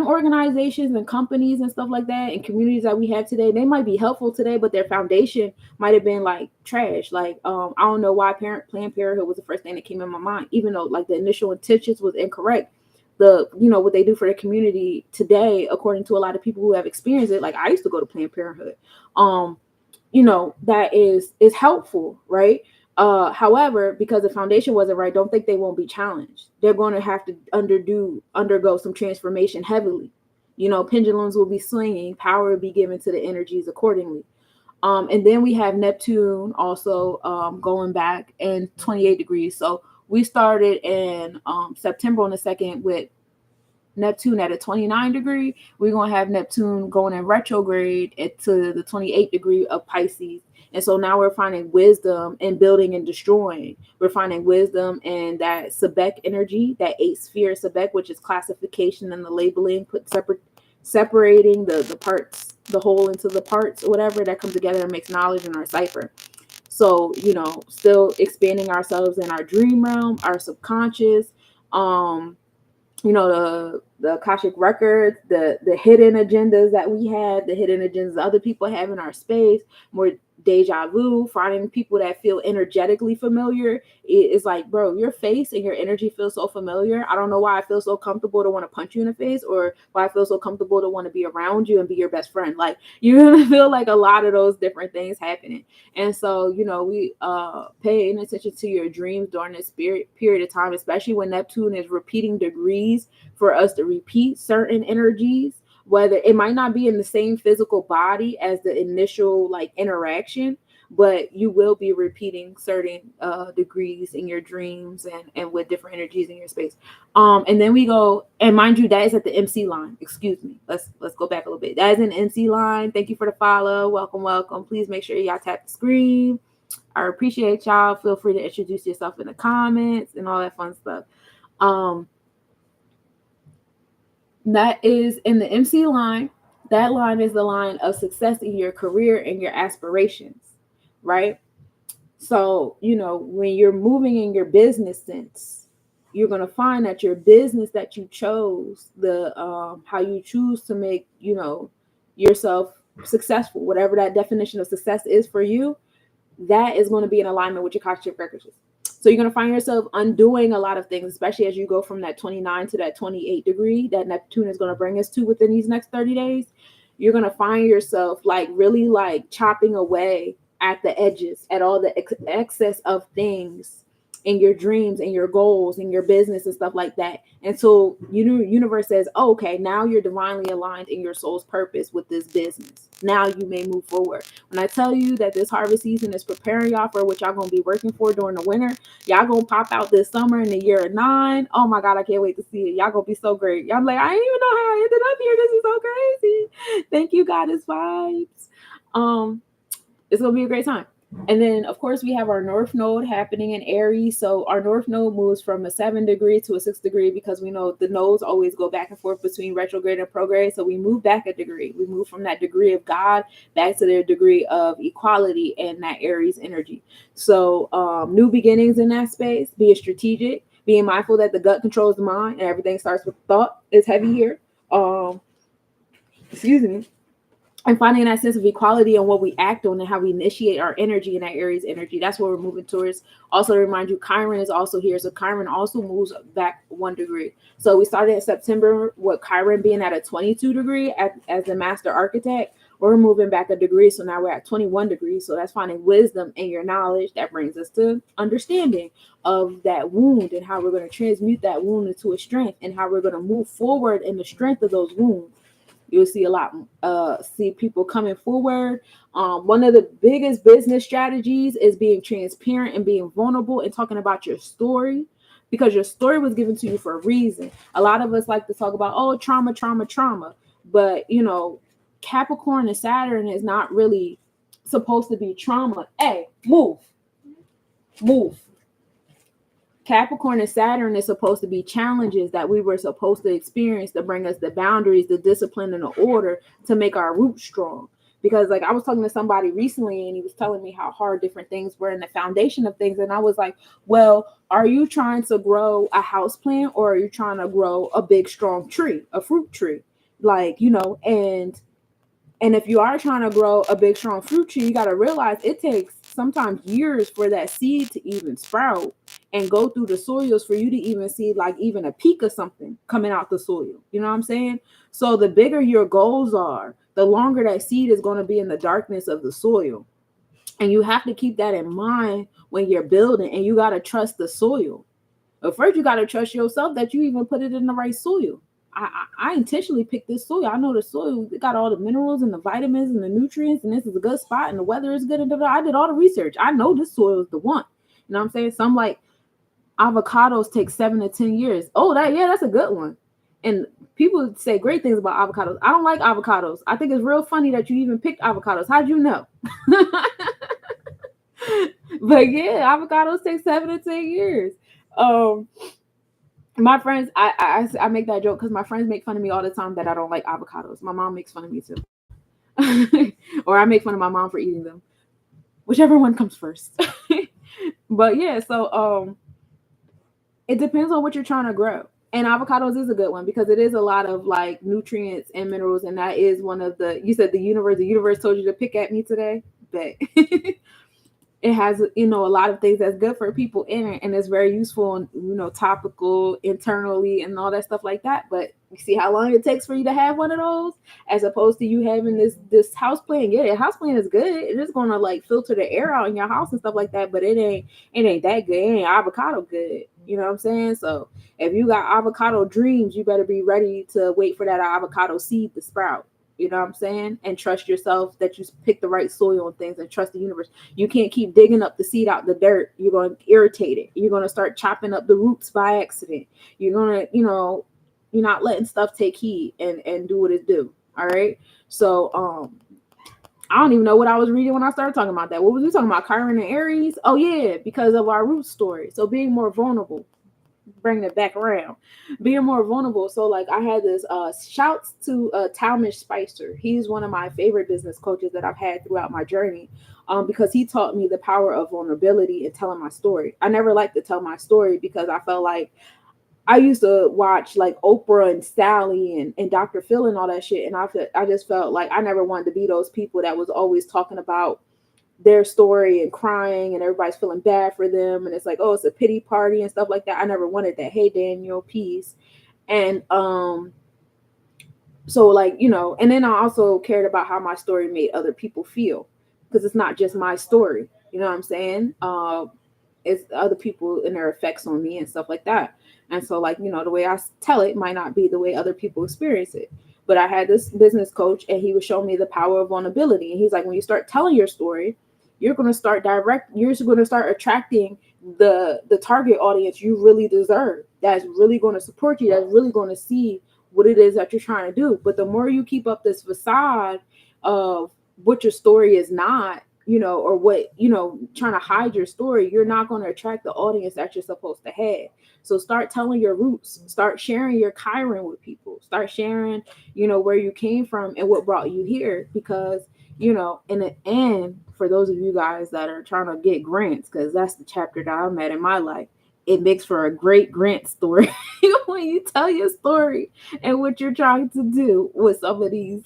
organizations and companies and stuff like that and communities that we have today, they might be helpful today, but their foundation might have been like trash. Like, I don't know why Planned Parenthood was the first thing that came in my mind, even though like the initial intentions was incorrect. What they do for the community today, according to a lot of people who have experienced it, like I used to go to Planned Parenthood, that is helpful, right? However, because the foundation wasn't right, don't think they won't be challenged. They're going to have to undergo some transformation heavily. Pendulums will be swinging, power will be given to the energies accordingly. And then we have Neptune also going back in 28 degrees. So we started in September on the 2nd with Neptune at a 29 degree. We're going to have Neptune going in retrograde to the 28 degree of Pisces. And so now we're finding wisdom in building and destroying. We're finding wisdom in that Sebek energy, that 8 sphere Sebek, which is classification and the labeling, separating the parts, the whole into the parts, or whatever that comes together and makes knowledge in our cipher. So, still expanding ourselves in our dream realm, our subconscious, The Akashic records, the hidden agendas that we have, the hidden agendas other people have in our space, more deja vu, finding people that feel energetically familiar. It's like, bro, your face and your energy feels so familiar. I don't know why I feel so comfortable to want to punch you in the face, or why I feel so comfortable to want to be around you and be your best friend. Like, you're gonna feel like a lot of those different things happening. And so, we paying attention to your dreams during this period of time, especially when Neptune is repeating degrees, for us to repeat certain energies, whether it might not be in the same physical body as the initial like interaction, but you will be repeating certain degrees in your dreams and with different energies in your space. And then we go, and mind you, that is at the MC line. Excuse me. Let's go back a little bit. That is an MC line. Thank you for the follow. Welcome. Please make sure y'all tap the screen. I appreciate y'all. Feel free to introduce yourself in the comments and all that fun stuff. That is in the MC line. That line is the line of success in your career and your aspirations, right? So, when you're moving in your business sense, you're going to find that your business that you chose, the how you choose to make, yourself successful, whatever that definition of success is for you, that is going to be in alignment with your Akashic records. So you're going to find yourself undoing a lot of things, especially as you go from that 29 to that 28 degree that Neptune is going to bring us to within these next 30 days. You're going to find yourself like really like chopping away at the edges, at all the excess of things in your dreams and your goals and your business and stuff like that. And so universe says, oh, okay, now you're divinely aligned in your soul's purpose with this business. Now you may move forward. When I tell you that this harvest season is preparing y'all for what y'all going to be working for during the winter, y'all going to pop out this summer in the year of 9. Oh my God, I can't wait to see it. Y'all going to be so great. Y'all like, I didn't even know how I ended up here. This is so crazy. Thank you, Goddess Vibes. It's going to be a great time. And then, of course, we have our North Node happening in Aries. So our North Node moves from a 7 degree to a 6 degree because we know the nodes always go back and forth between retrograde and prograde. So we move back a degree. We move from that degree of God back to their degree of equality and that Aries energy. So new beginnings in that space, being strategic, being mindful that the gut controls the mind and everything starts with thought is heavy here. Excuse me. And finding that sense of equality on what we act on and how we initiate our energy in that Aries energy. That's what we're moving towards. Also to remind you, Chiron is also here. So Chiron also moves back 1 degree. So we started in September with Chiron being at a 22 degree as the master architect. We're moving back a degree. So now we're at 21 degrees. So that's finding wisdom in your knowledge. That brings us to understanding of that wound and how we're going to transmute that wound into a strength and how we're going to move forward in the strength of those wounds. You'll see a lot, see people coming forward. One of the biggest business strategies is being transparent and being vulnerable and talking about your story, because your story was given to you for a reason. A lot of us like to talk about, oh, trauma. But, Capricorn and Saturn is not really supposed to be trauma. Hey, move. Capricorn and Saturn is supposed to be challenges that we were supposed to experience to bring us the boundaries, the discipline, and the order to make our roots strong. Because like I was talking to somebody recently and he was telling me how hard different things were in the foundation of things. And I was like, well, are you trying to grow a house plant or are you trying to grow a big, strong tree, a fruit tree? Like, and if you are trying to grow a big, strong fruit tree, you got to realize it takes sometimes years for that seed to even sprout and go through the soils for you to even see like even a peak of something coming out the soil. You know what I'm saying? So the bigger your goals are, the longer that seed is going to be in the darkness of the soil. And you have to keep that in mind when you're building, and you got to trust the soil. But first, you got to trust yourself that you even put it in the right soil. I intentionally picked this soil. I know the soil got all the minerals and the vitamins and the nutrients, and this is a good spot, and the weather is good. And I did all the research. I know this soil is the one. You know what I'm saying? Some like avocados take 7 to 10 years. Oh, that's a good one. And people say great things about avocados. I don't like avocados. I think it's real funny that you even picked avocados. How'd you know? But yeah, avocados take 7 to 10 years. My friends, I make that joke because my friends make fun of me all the time that I don't like avocados. My mom makes fun of me too. Or I make fun of my mom for eating them. Whichever one comes first. But yeah, so It depends on what you're trying to grow. And avocados is a good one because it is a lot of like nutrients and minerals, and that is one of the. You said the universe told you to pick at me today, but it has a lot of things that's good for people in it, and it's very useful and topical internally and all that stuff like that. But you see how long it takes for you to have one of those, as opposed to you having this house plant. Yeah, house plant is good. It's just gonna like filter the air out in your house and stuff like that. But it ain't that good. It ain't avocado good. You know what I'm saying? So if you got avocado dreams, you better be ready to wait for that avocado seed to sprout. You know what I'm saying? And trust yourself that you pick the right soil and things, and trust the universe. You can't keep digging up the seed out the dirt. You're going to irritate it. You're going to start chopping up the roots by accident. You're going to, you're not letting stuff take heed and do what it do. All right. So, I don't even know what I was reading when I started talking about that. What was we talking about? Chiron and Aries? Oh, yeah, because of our root story. So being more vulnerable. Bring it back around, being more vulnerable. So like I had this shouts to Talmadge Spicer. He's one of my favorite business coaches that I've had throughout my journey, because he taught me the power of vulnerability and telling my story. I never liked to tell my story because I felt like I used to watch like Oprah and Sally and Dr. Phil and all that shit, and I just felt like I never wanted to be those people that was always talking about their story and crying and everybody's feeling bad for them, and it's like, oh, it's a pity party and stuff like that. I never wanted that. Hey Daniel, peace. And so like, and then I also cared about how my story made other people feel, because it's not just my story, you know what I'm saying? It's other people and their effects on me and stuff like that. And so like, the way I tell it might not be the way other people experience it. But I had this business coach, and he would show me the power of vulnerability. And he's like, when you start telling your story, you're going to start attracting the target audience you really deserve. That's really going to support you. That's really going to see what it is that you're trying to do. But the more you keep up this facade of what your story is not, or what, trying to hide your story, you're not going to attract the audience that you're supposed to have. So start telling your roots, start sharing your Chiron with people, start sharing, where you came from and what brought you here. Because, in the end, for those of you guys that are trying to get grants, because that's the chapter that I'm at in my life, it makes for a great grant story when you tell your story and what you're trying to do with some of these,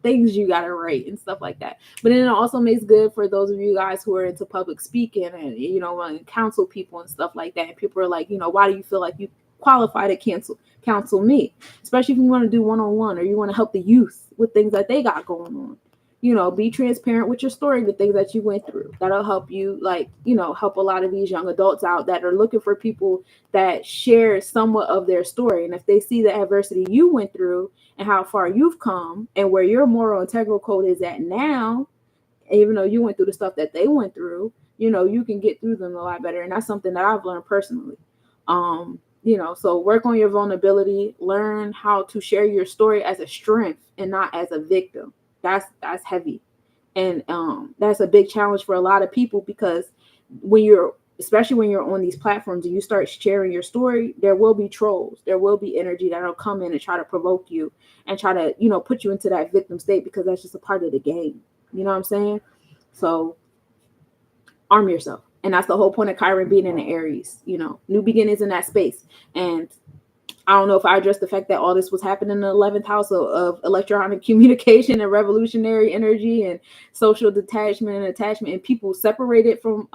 things you got to write and stuff like that. But then it also makes good for those of you guys who are into public speaking and, want to counsel people and stuff like that. And people are like, why do you feel like you qualify to counsel me? Especially if you want to do one-on-one, or you want to help the youth with things that they got going on. Be transparent with your story, the things that you went through. That'll help you, help a lot of these young adults out that are looking for people that share somewhat of their story. And if they see the adversity you went through and how far you've come and where your moral integral code is at now, even though you went through the stuff that they went through, you can get through them a lot better. And that's something that I've learned personally. So work on your vulnerability, learn how to share your story as a strength and not as a victim. That's heavy. And that's a big challenge for a lot of people, because especially when you're on these platforms and you start sharing your story, there will be trolls. There will be energy that'll come in and try to provoke you and try to, put you into that victim state, because that's just a part of the game. You know what I'm saying? So arm yourself. And that's the whole point of Chiron being in the Aries, new beginnings in that space. And I don't know if I addressed the fact that all this was happening in the 11th house of electronic communication and revolutionary energy and social detachment and attachment, and people separated from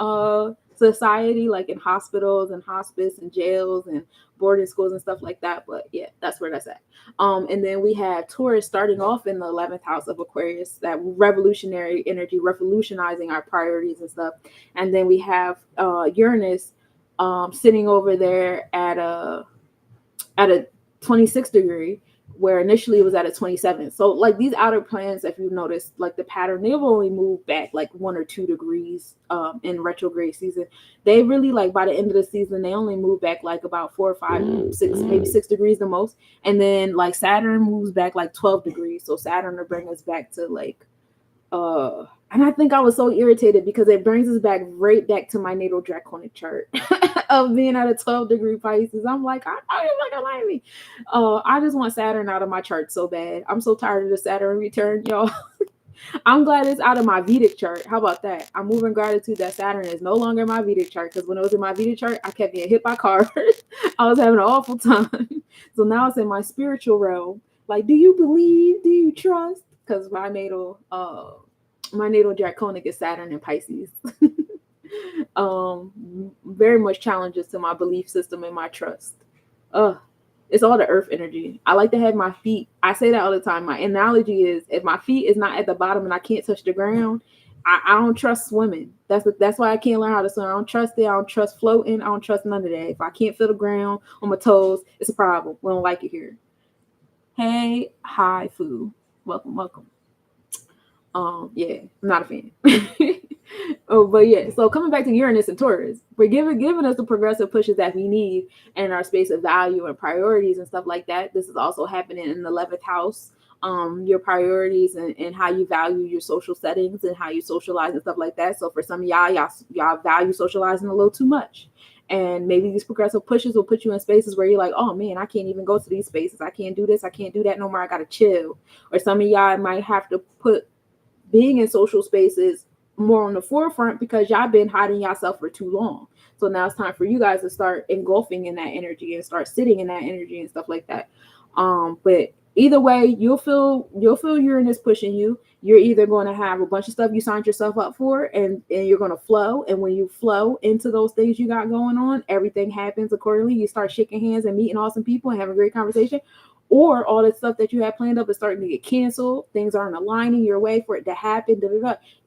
society, like in hospitals and hospice and jails and boarding schools and stuff like that. But yeah, that's where that's at. And then we have Taurus starting off in the 11th house of Aquarius, that revolutionary energy, revolutionizing our priorities and stuff. And then we have Uranus sitting over there at a 26 degree, where initially it was at a 27. So like these outer planets, if you've noticed, like the pattern, they've only moved back like 1 or 2 degrees in retrograde season. They really, like, by the end of the season, they only move back like about 4 or 5, 6, maybe 6 degrees the most. And then like Saturn moves back like 12 degrees. So Saturn will bring us back to like and I think I was so irritated because it brings us right back to my natal Draconic chart of being at a 12-degree Pisces. I'm like, I don't fucking like me. I just want Saturn out of my chart so bad. I'm so tired of the Saturn return, y'all. I'm glad it's out of my Vedic chart. How about that? I'm moving gratitude that Saturn is no longer in my Vedic chart, because when it was in my Vedic chart, I kept getting hit by cars. I was having an awful time. So now it's in my spiritual realm. Like, do you believe? Do you trust? Because my natal Draconic is Saturn in Pisces. Very much challenges to my belief system and my trust. It's all the earth energy. I like to have my feet. I say that all the time. My analogy is, if my feet is not at the bottom and I can't touch the ground, I don't trust swimming. That's why I can't learn how to swim. I don't trust it. I don't trust floating. I don't trust none of that. If I can't feel the ground on my toes, it's a problem. We don't like it here. Hey, hi, Foo. Welcome. Yeah, I'm not a fan. But yeah, so coming back to Uranus and Taurus, we're giving us the progressive pushes that we need in our space of value and priorities and stuff like that. This is also happening in the 11th house. Your priorities and how you value your social settings and how you socialize and stuff like that. So for some of y'all value socializing a little too much. And maybe these progressive pushes will put you in spaces where you're like, oh man, I can't even go to these spaces. I can't do this. I can't do that no more. I got to chill. Or some of y'all might have to put being in social spaces more on the forefront because y'all been hiding yourself for too long. So now it's time for you guys to start engulfing in that energy and start sitting in that energy and stuff like that. But either way, you'll feel Uranus pushing you. You're either going to have a bunch of stuff you signed yourself up for, and you're going to flow. And when you flow into those things you got going on, everything happens accordingly. You start shaking hands and meeting awesome people and having a great conversation. Or all the stuff that you had planned up is starting to get canceled. Things aren't aligning your way for it to happen.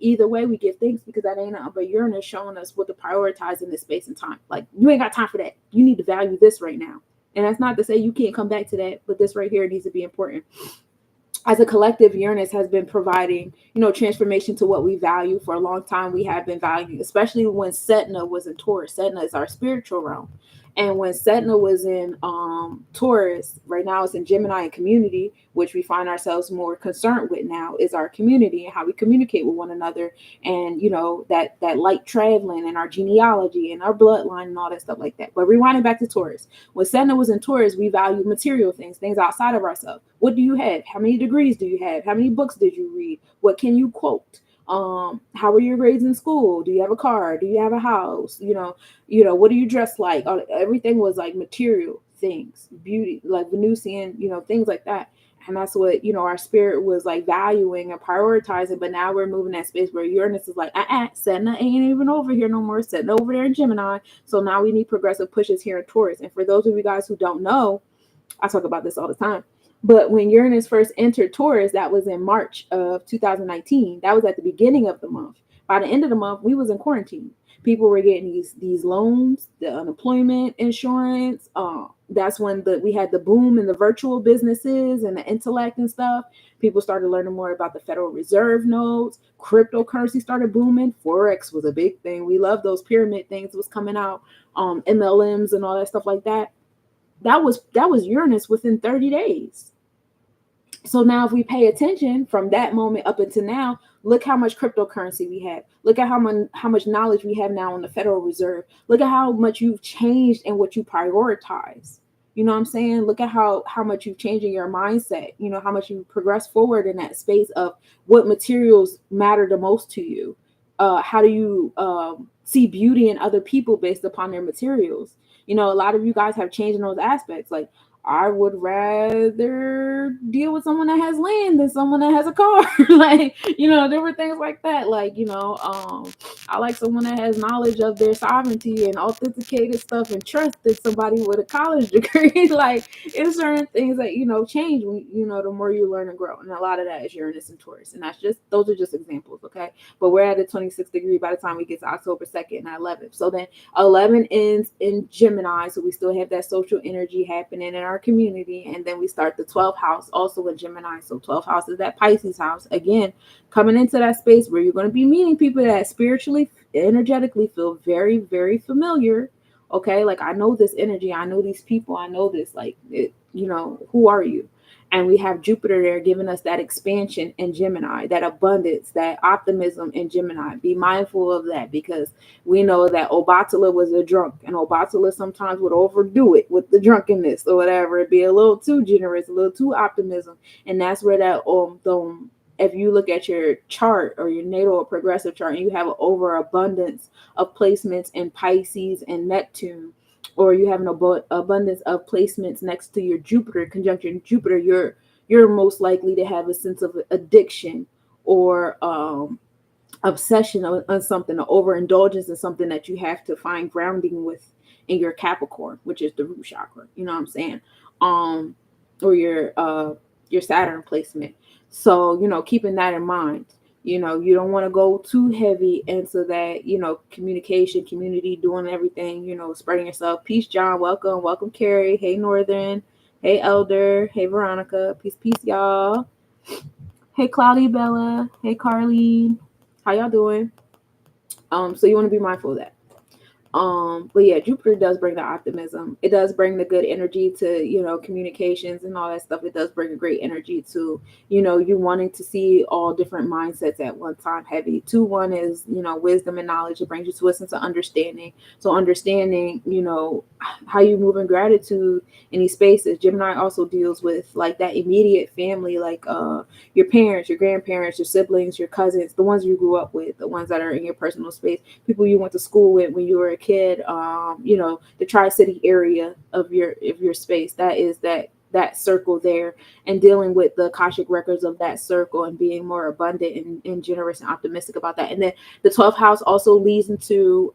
Either way, we give thanks because that ain't nothing but Uranus showing us what to prioritize in this space and time. Like, you ain't got time for that. You need to value this right now. And that's not to say you can't come back to that, but this right here needs to be important. As a collective, Uranus has been providing, transformation to what we value for a long time. We have been valuing, especially when Setna was in Taurus. Setna is our spiritual realm. And when Setna was in Taurus, right now it's in Gemini and community, which we find ourselves more concerned with now, is our community and how we communicate with one another. And, that light traveling and our genealogy and our bloodline and all that stuff like that. But rewinding back to Taurus, when Setna was in Taurus, we value material things outside of ourselves. What do you have? How many degrees do you have? How many books did you read? What can you quote? How were your grades in school? Do you have a car? Do you have a house? What do you dress like? Everything was like material things, beauty, like Venusian, things like that. And that's what, our spirit was like valuing and prioritizing. But now we're moving that space where Uranus is like, Setna ain't even over here no more. Setna over there in Gemini. So now we need progressive pushes here in Taurus. And for those of you guys who don't know, I talk about this all the time. But when Uranus first entered Taurus, that was in March of 2019. That was at the beginning of the month. By the end of the month, we was in quarantine. People were getting these loans, the unemployment insurance. That's when we had the boom in the virtual businesses and the intellect and stuff. People started learning more about the Federal Reserve notes. Cryptocurrency started booming. Forex was a big thing. We love those pyramid things that was coming out, MLMs and all that stuff like that. That was Uranus within 30 days. So now if we pay attention from that moment up until now, look how much cryptocurrency we have. Look at how much knowledge we have now on the Federal Reserve. Look at how much you've changed and what you prioritize. You know what I'm saying? Look at how much you've changed in your mindset. How much you progress forward in that space of what materials matter the most to you. How do you see beauty in other people based upon their materials? A lot of you guys have changed in those aspects. Like, I would rather deal with someone that has land than someone that has a car. Like, different things like that. Like, I like someone that has knowledge of their sovereignty and authenticated stuff and trust than somebody with a college degree. Like, it's certain things that, change when, the more you learn and grow. And a lot of that is Uranus and Taurus. And those are just examples. Okay. But we're at a 26th degree by the time we get to October 2nd and 11th. So then 11 ends in Gemini. So we still have that social energy happening in our community. And then we start the 12th house also in Gemini. So 12th house is that Pisces house. Again, coming into that space where you're going to be meeting people that spiritually, energetically feel very, very familiar. Okay. Like, I know this energy. I know these people. I know this, like, who are you? And we have Jupiter there giving us that expansion in Gemini, that abundance, that optimism in Gemini. Be mindful of that, because we know that Obatala was a drunk, and Obatala sometimes would overdo it with the drunkenness or whatever. It'd be a little too generous, a little too optimism. And that's where that if you look at your chart or your natal or progressive chart and you have an overabundance of placements in Pisces and Neptune, or you have an abundance of placements next to your Jupiter, conjunction Jupiter, you're most likely to have a sense of addiction or obsession on something, or overindulgence in something that you have to find grounding with in your Capricorn, which is the root chakra. You know what I'm saying? Or your Saturn placement. So, keeping that in mind, you don't want to go too heavy into that, communication, community, doing everything, spreading yourself. Peace, John. Welcome. Welcome, Carrie. Hey, Northern. Hey, Elder. Hey, Veronica. Peace, y'all. Hey, Cloudy Bella. Hey, Carlene. How y'all doing? So you want to be mindful of that. But yeah, Jupiter does bring the optimism. It does bring the good energy to, communications and all that stuff. It does bring a great energy to, you wanting to see all different mindsets at one time. Heavy. 2-1 is, wisdom and knowledge. It brings you to a sense of understanding. So understanding, how you move in gratitude in these spaces. Gemini also deals with like that immediate family, like your parents, your grandparents, your siblings, your cousins, the ones you grew up with, the ones that are in your personal space, people you went to school with when you were a kid, the Tri-City area of your space. That is that circle there, and dealing with the Akashic records of that circle and being more abundant and generous and optimistic about that. And then the 12th house also leads into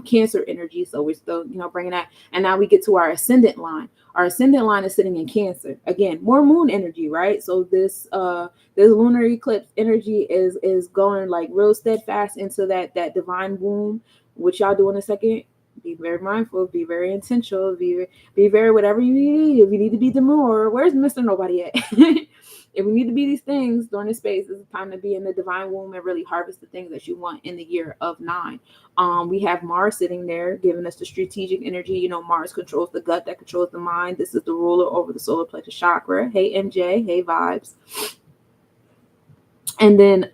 Cancer energy. So we're still, bringing that. And now we get to our ascendant line. Our ascendant line is sitting in Cancer. Again, more moon energy, right? So this lunar eclipse energy is going like real steadfast into that divine womb, which y'all do in a second. Be very mindful, be very intentional, be very whatever you need. If you need to be demure, where's Mr. Nobody at? If we need to be these things during this space, it's time to be in the divine womb and really harvest the things that you want in the year of 9. We have Mars sitting there giving us the strategic energy. Mars controls the gut, that controls the mind. This is the ruler over the solar plexus chakra. Hey MJ, hey vibes. And then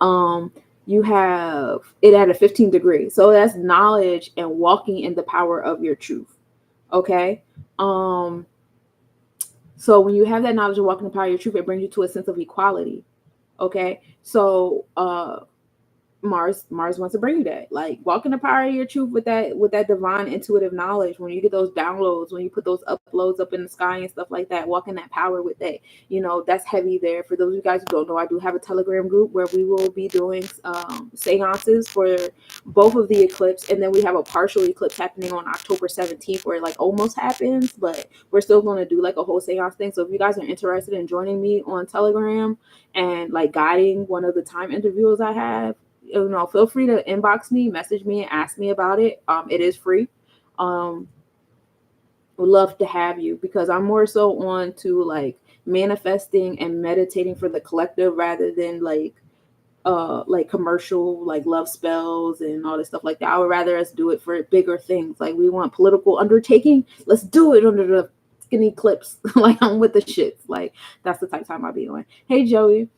you have it at a 15 degree. So that's knowledge and walking in the power of your truth. Okay. So when you have that knowledge and walking in the power of your truth, it brings you to a sense of equality. Okay. So Mars wants to bring you that, like walk in the power of your truth with that divine intuitive knowledge. When you get those downloads, when you put those uploads up in the sky and stuff like that, walk in that power with that, that's heavy there. For those of you guys who don't know, I do have a Telegram group where we will be doing seances for both of the eclipse, and then we have a partial eclipse happening on October 17th where it like almost happens, but we're still going to do like a whole seance thing. So if you guys are interested in joining me on Telegram and like guiding one of the time interviews I have, feel free to inbox me, message me, and ask me about it. It is free. Would love to have you, because I'm more so on to like manifesting and meditating for the collective rather than like commercial like love spells and all this stuff like that. I would rather us do it for bigger things. Like we want political undertaking, let's do it under the skinny clips. Like I'm with the shits. Like that's the type of time I'll be on. Hey Joey.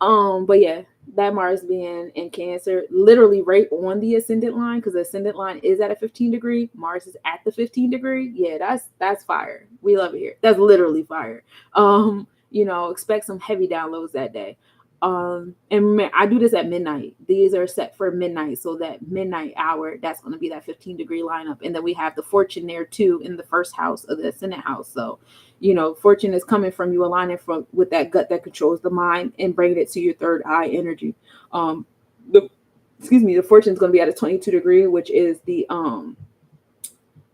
But yeah, that Mars being in Cancer, literally right on the ascendant line, because the ascendant line is at a 15 degree. Mars is at the 15 degree. Yeah, that's fire. We love it here. That's literally fire. Expect some heavy downloads that day. And I do this at midnight. These are set for midnight, so that midnight hour, that's going to be that 15 degree lineup. And then we have the fortune there too in the first house of the ascendant house. So fortune is coming from you aligning with that gut that controls the mind and bringing it to your third eye energy. The fortune is going to be at a 22 degree, which is the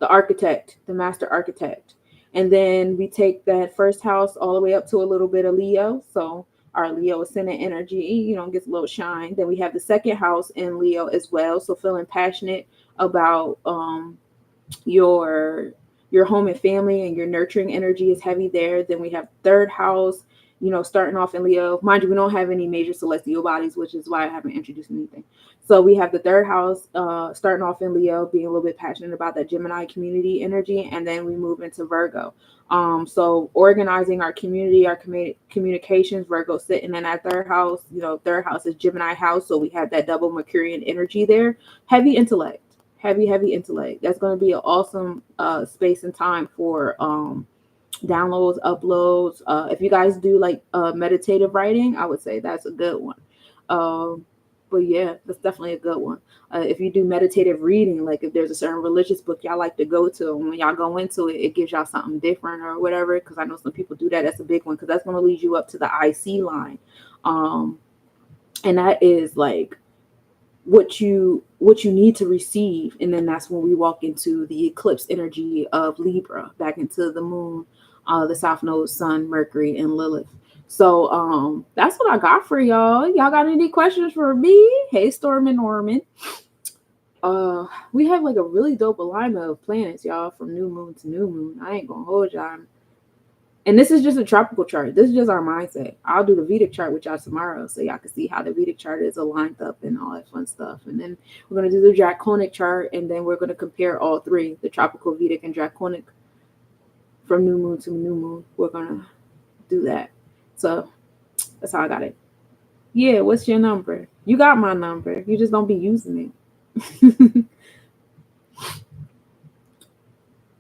architect, the master architect. And then we take that first house all the way up to a little bit of Leo. So our Leo ascendant energy, gets a little shine. Then we have the second house in Leo as well. So feeling passionate about your home and family, and your nurturing energy is heavy there. Then we have third house, starting off in Leo. Mind you, we don't have any major celestial bodies, which is why I haven't introduced anything. So we have the third house starting off in Leo, being a little bit passionate about that Gemini community energy. And then we move into Virgo. So organizing our community, our communications, Virgo sitting in that third house. Third house is Gemini house. So we have that double Mercurian energy there. Heavy intellect. Heavy intellect. That's going to be an awesome space and time for downloads, uploads. If you guys do like meditative writing, I would say that's a good one. But yeah, that's definitely a good one. If you do meditative reading, like if there's a certain religious book y'all like to go to, and when y'all go into it, it gives y'all something different or whatever. Because I know some people do that. That's a big one because that's going to lead you up to the IC line, and that is like what you need to receive, and then that's when we walk into the eclipse energy of Libra, back into the moon, the south node, sun, Mercury, and Lilith. So that's what I got for y'all. Y'all got any questions for me? Hey, Storm and Norman. We have like a really dope alignment of planets, y'all, from new moon to new moon. I ain't gonna hold y'all. And this is just a tropical chart. This is just our mindset. I'll do the Vedic chart with y'all tomorrow so y'all can see how the Vedic chart is aligned up and all that fun stuff. And then we're going to do the Draconic chart, and then we're going to compare all three, the tropical, Vedic, and Draconic, from new moon to new moon. We're going to do that. So that's how I got it. Yeah, what's your number? You got my number. You just don't be using it.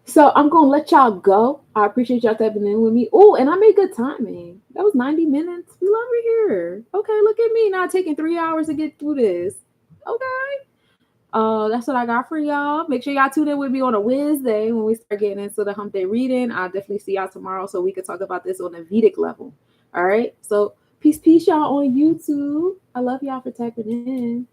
So I'm going to let y'all go. I appreciate y'all tapping in with me. Oh, and I made good timing. That was 90 minutes. We love it here. Okay, look at me not taking 3 hours to get through this. Okay. That's what I got for y'all. Make sure y'all tune in with me on a Wednesday when we start getting into the hump day reading. I'll definitely see y'all tomorrow so we can talk about this on a Vedic level. All right. So peace, y'all on YouTube. I love y'all for tapping in.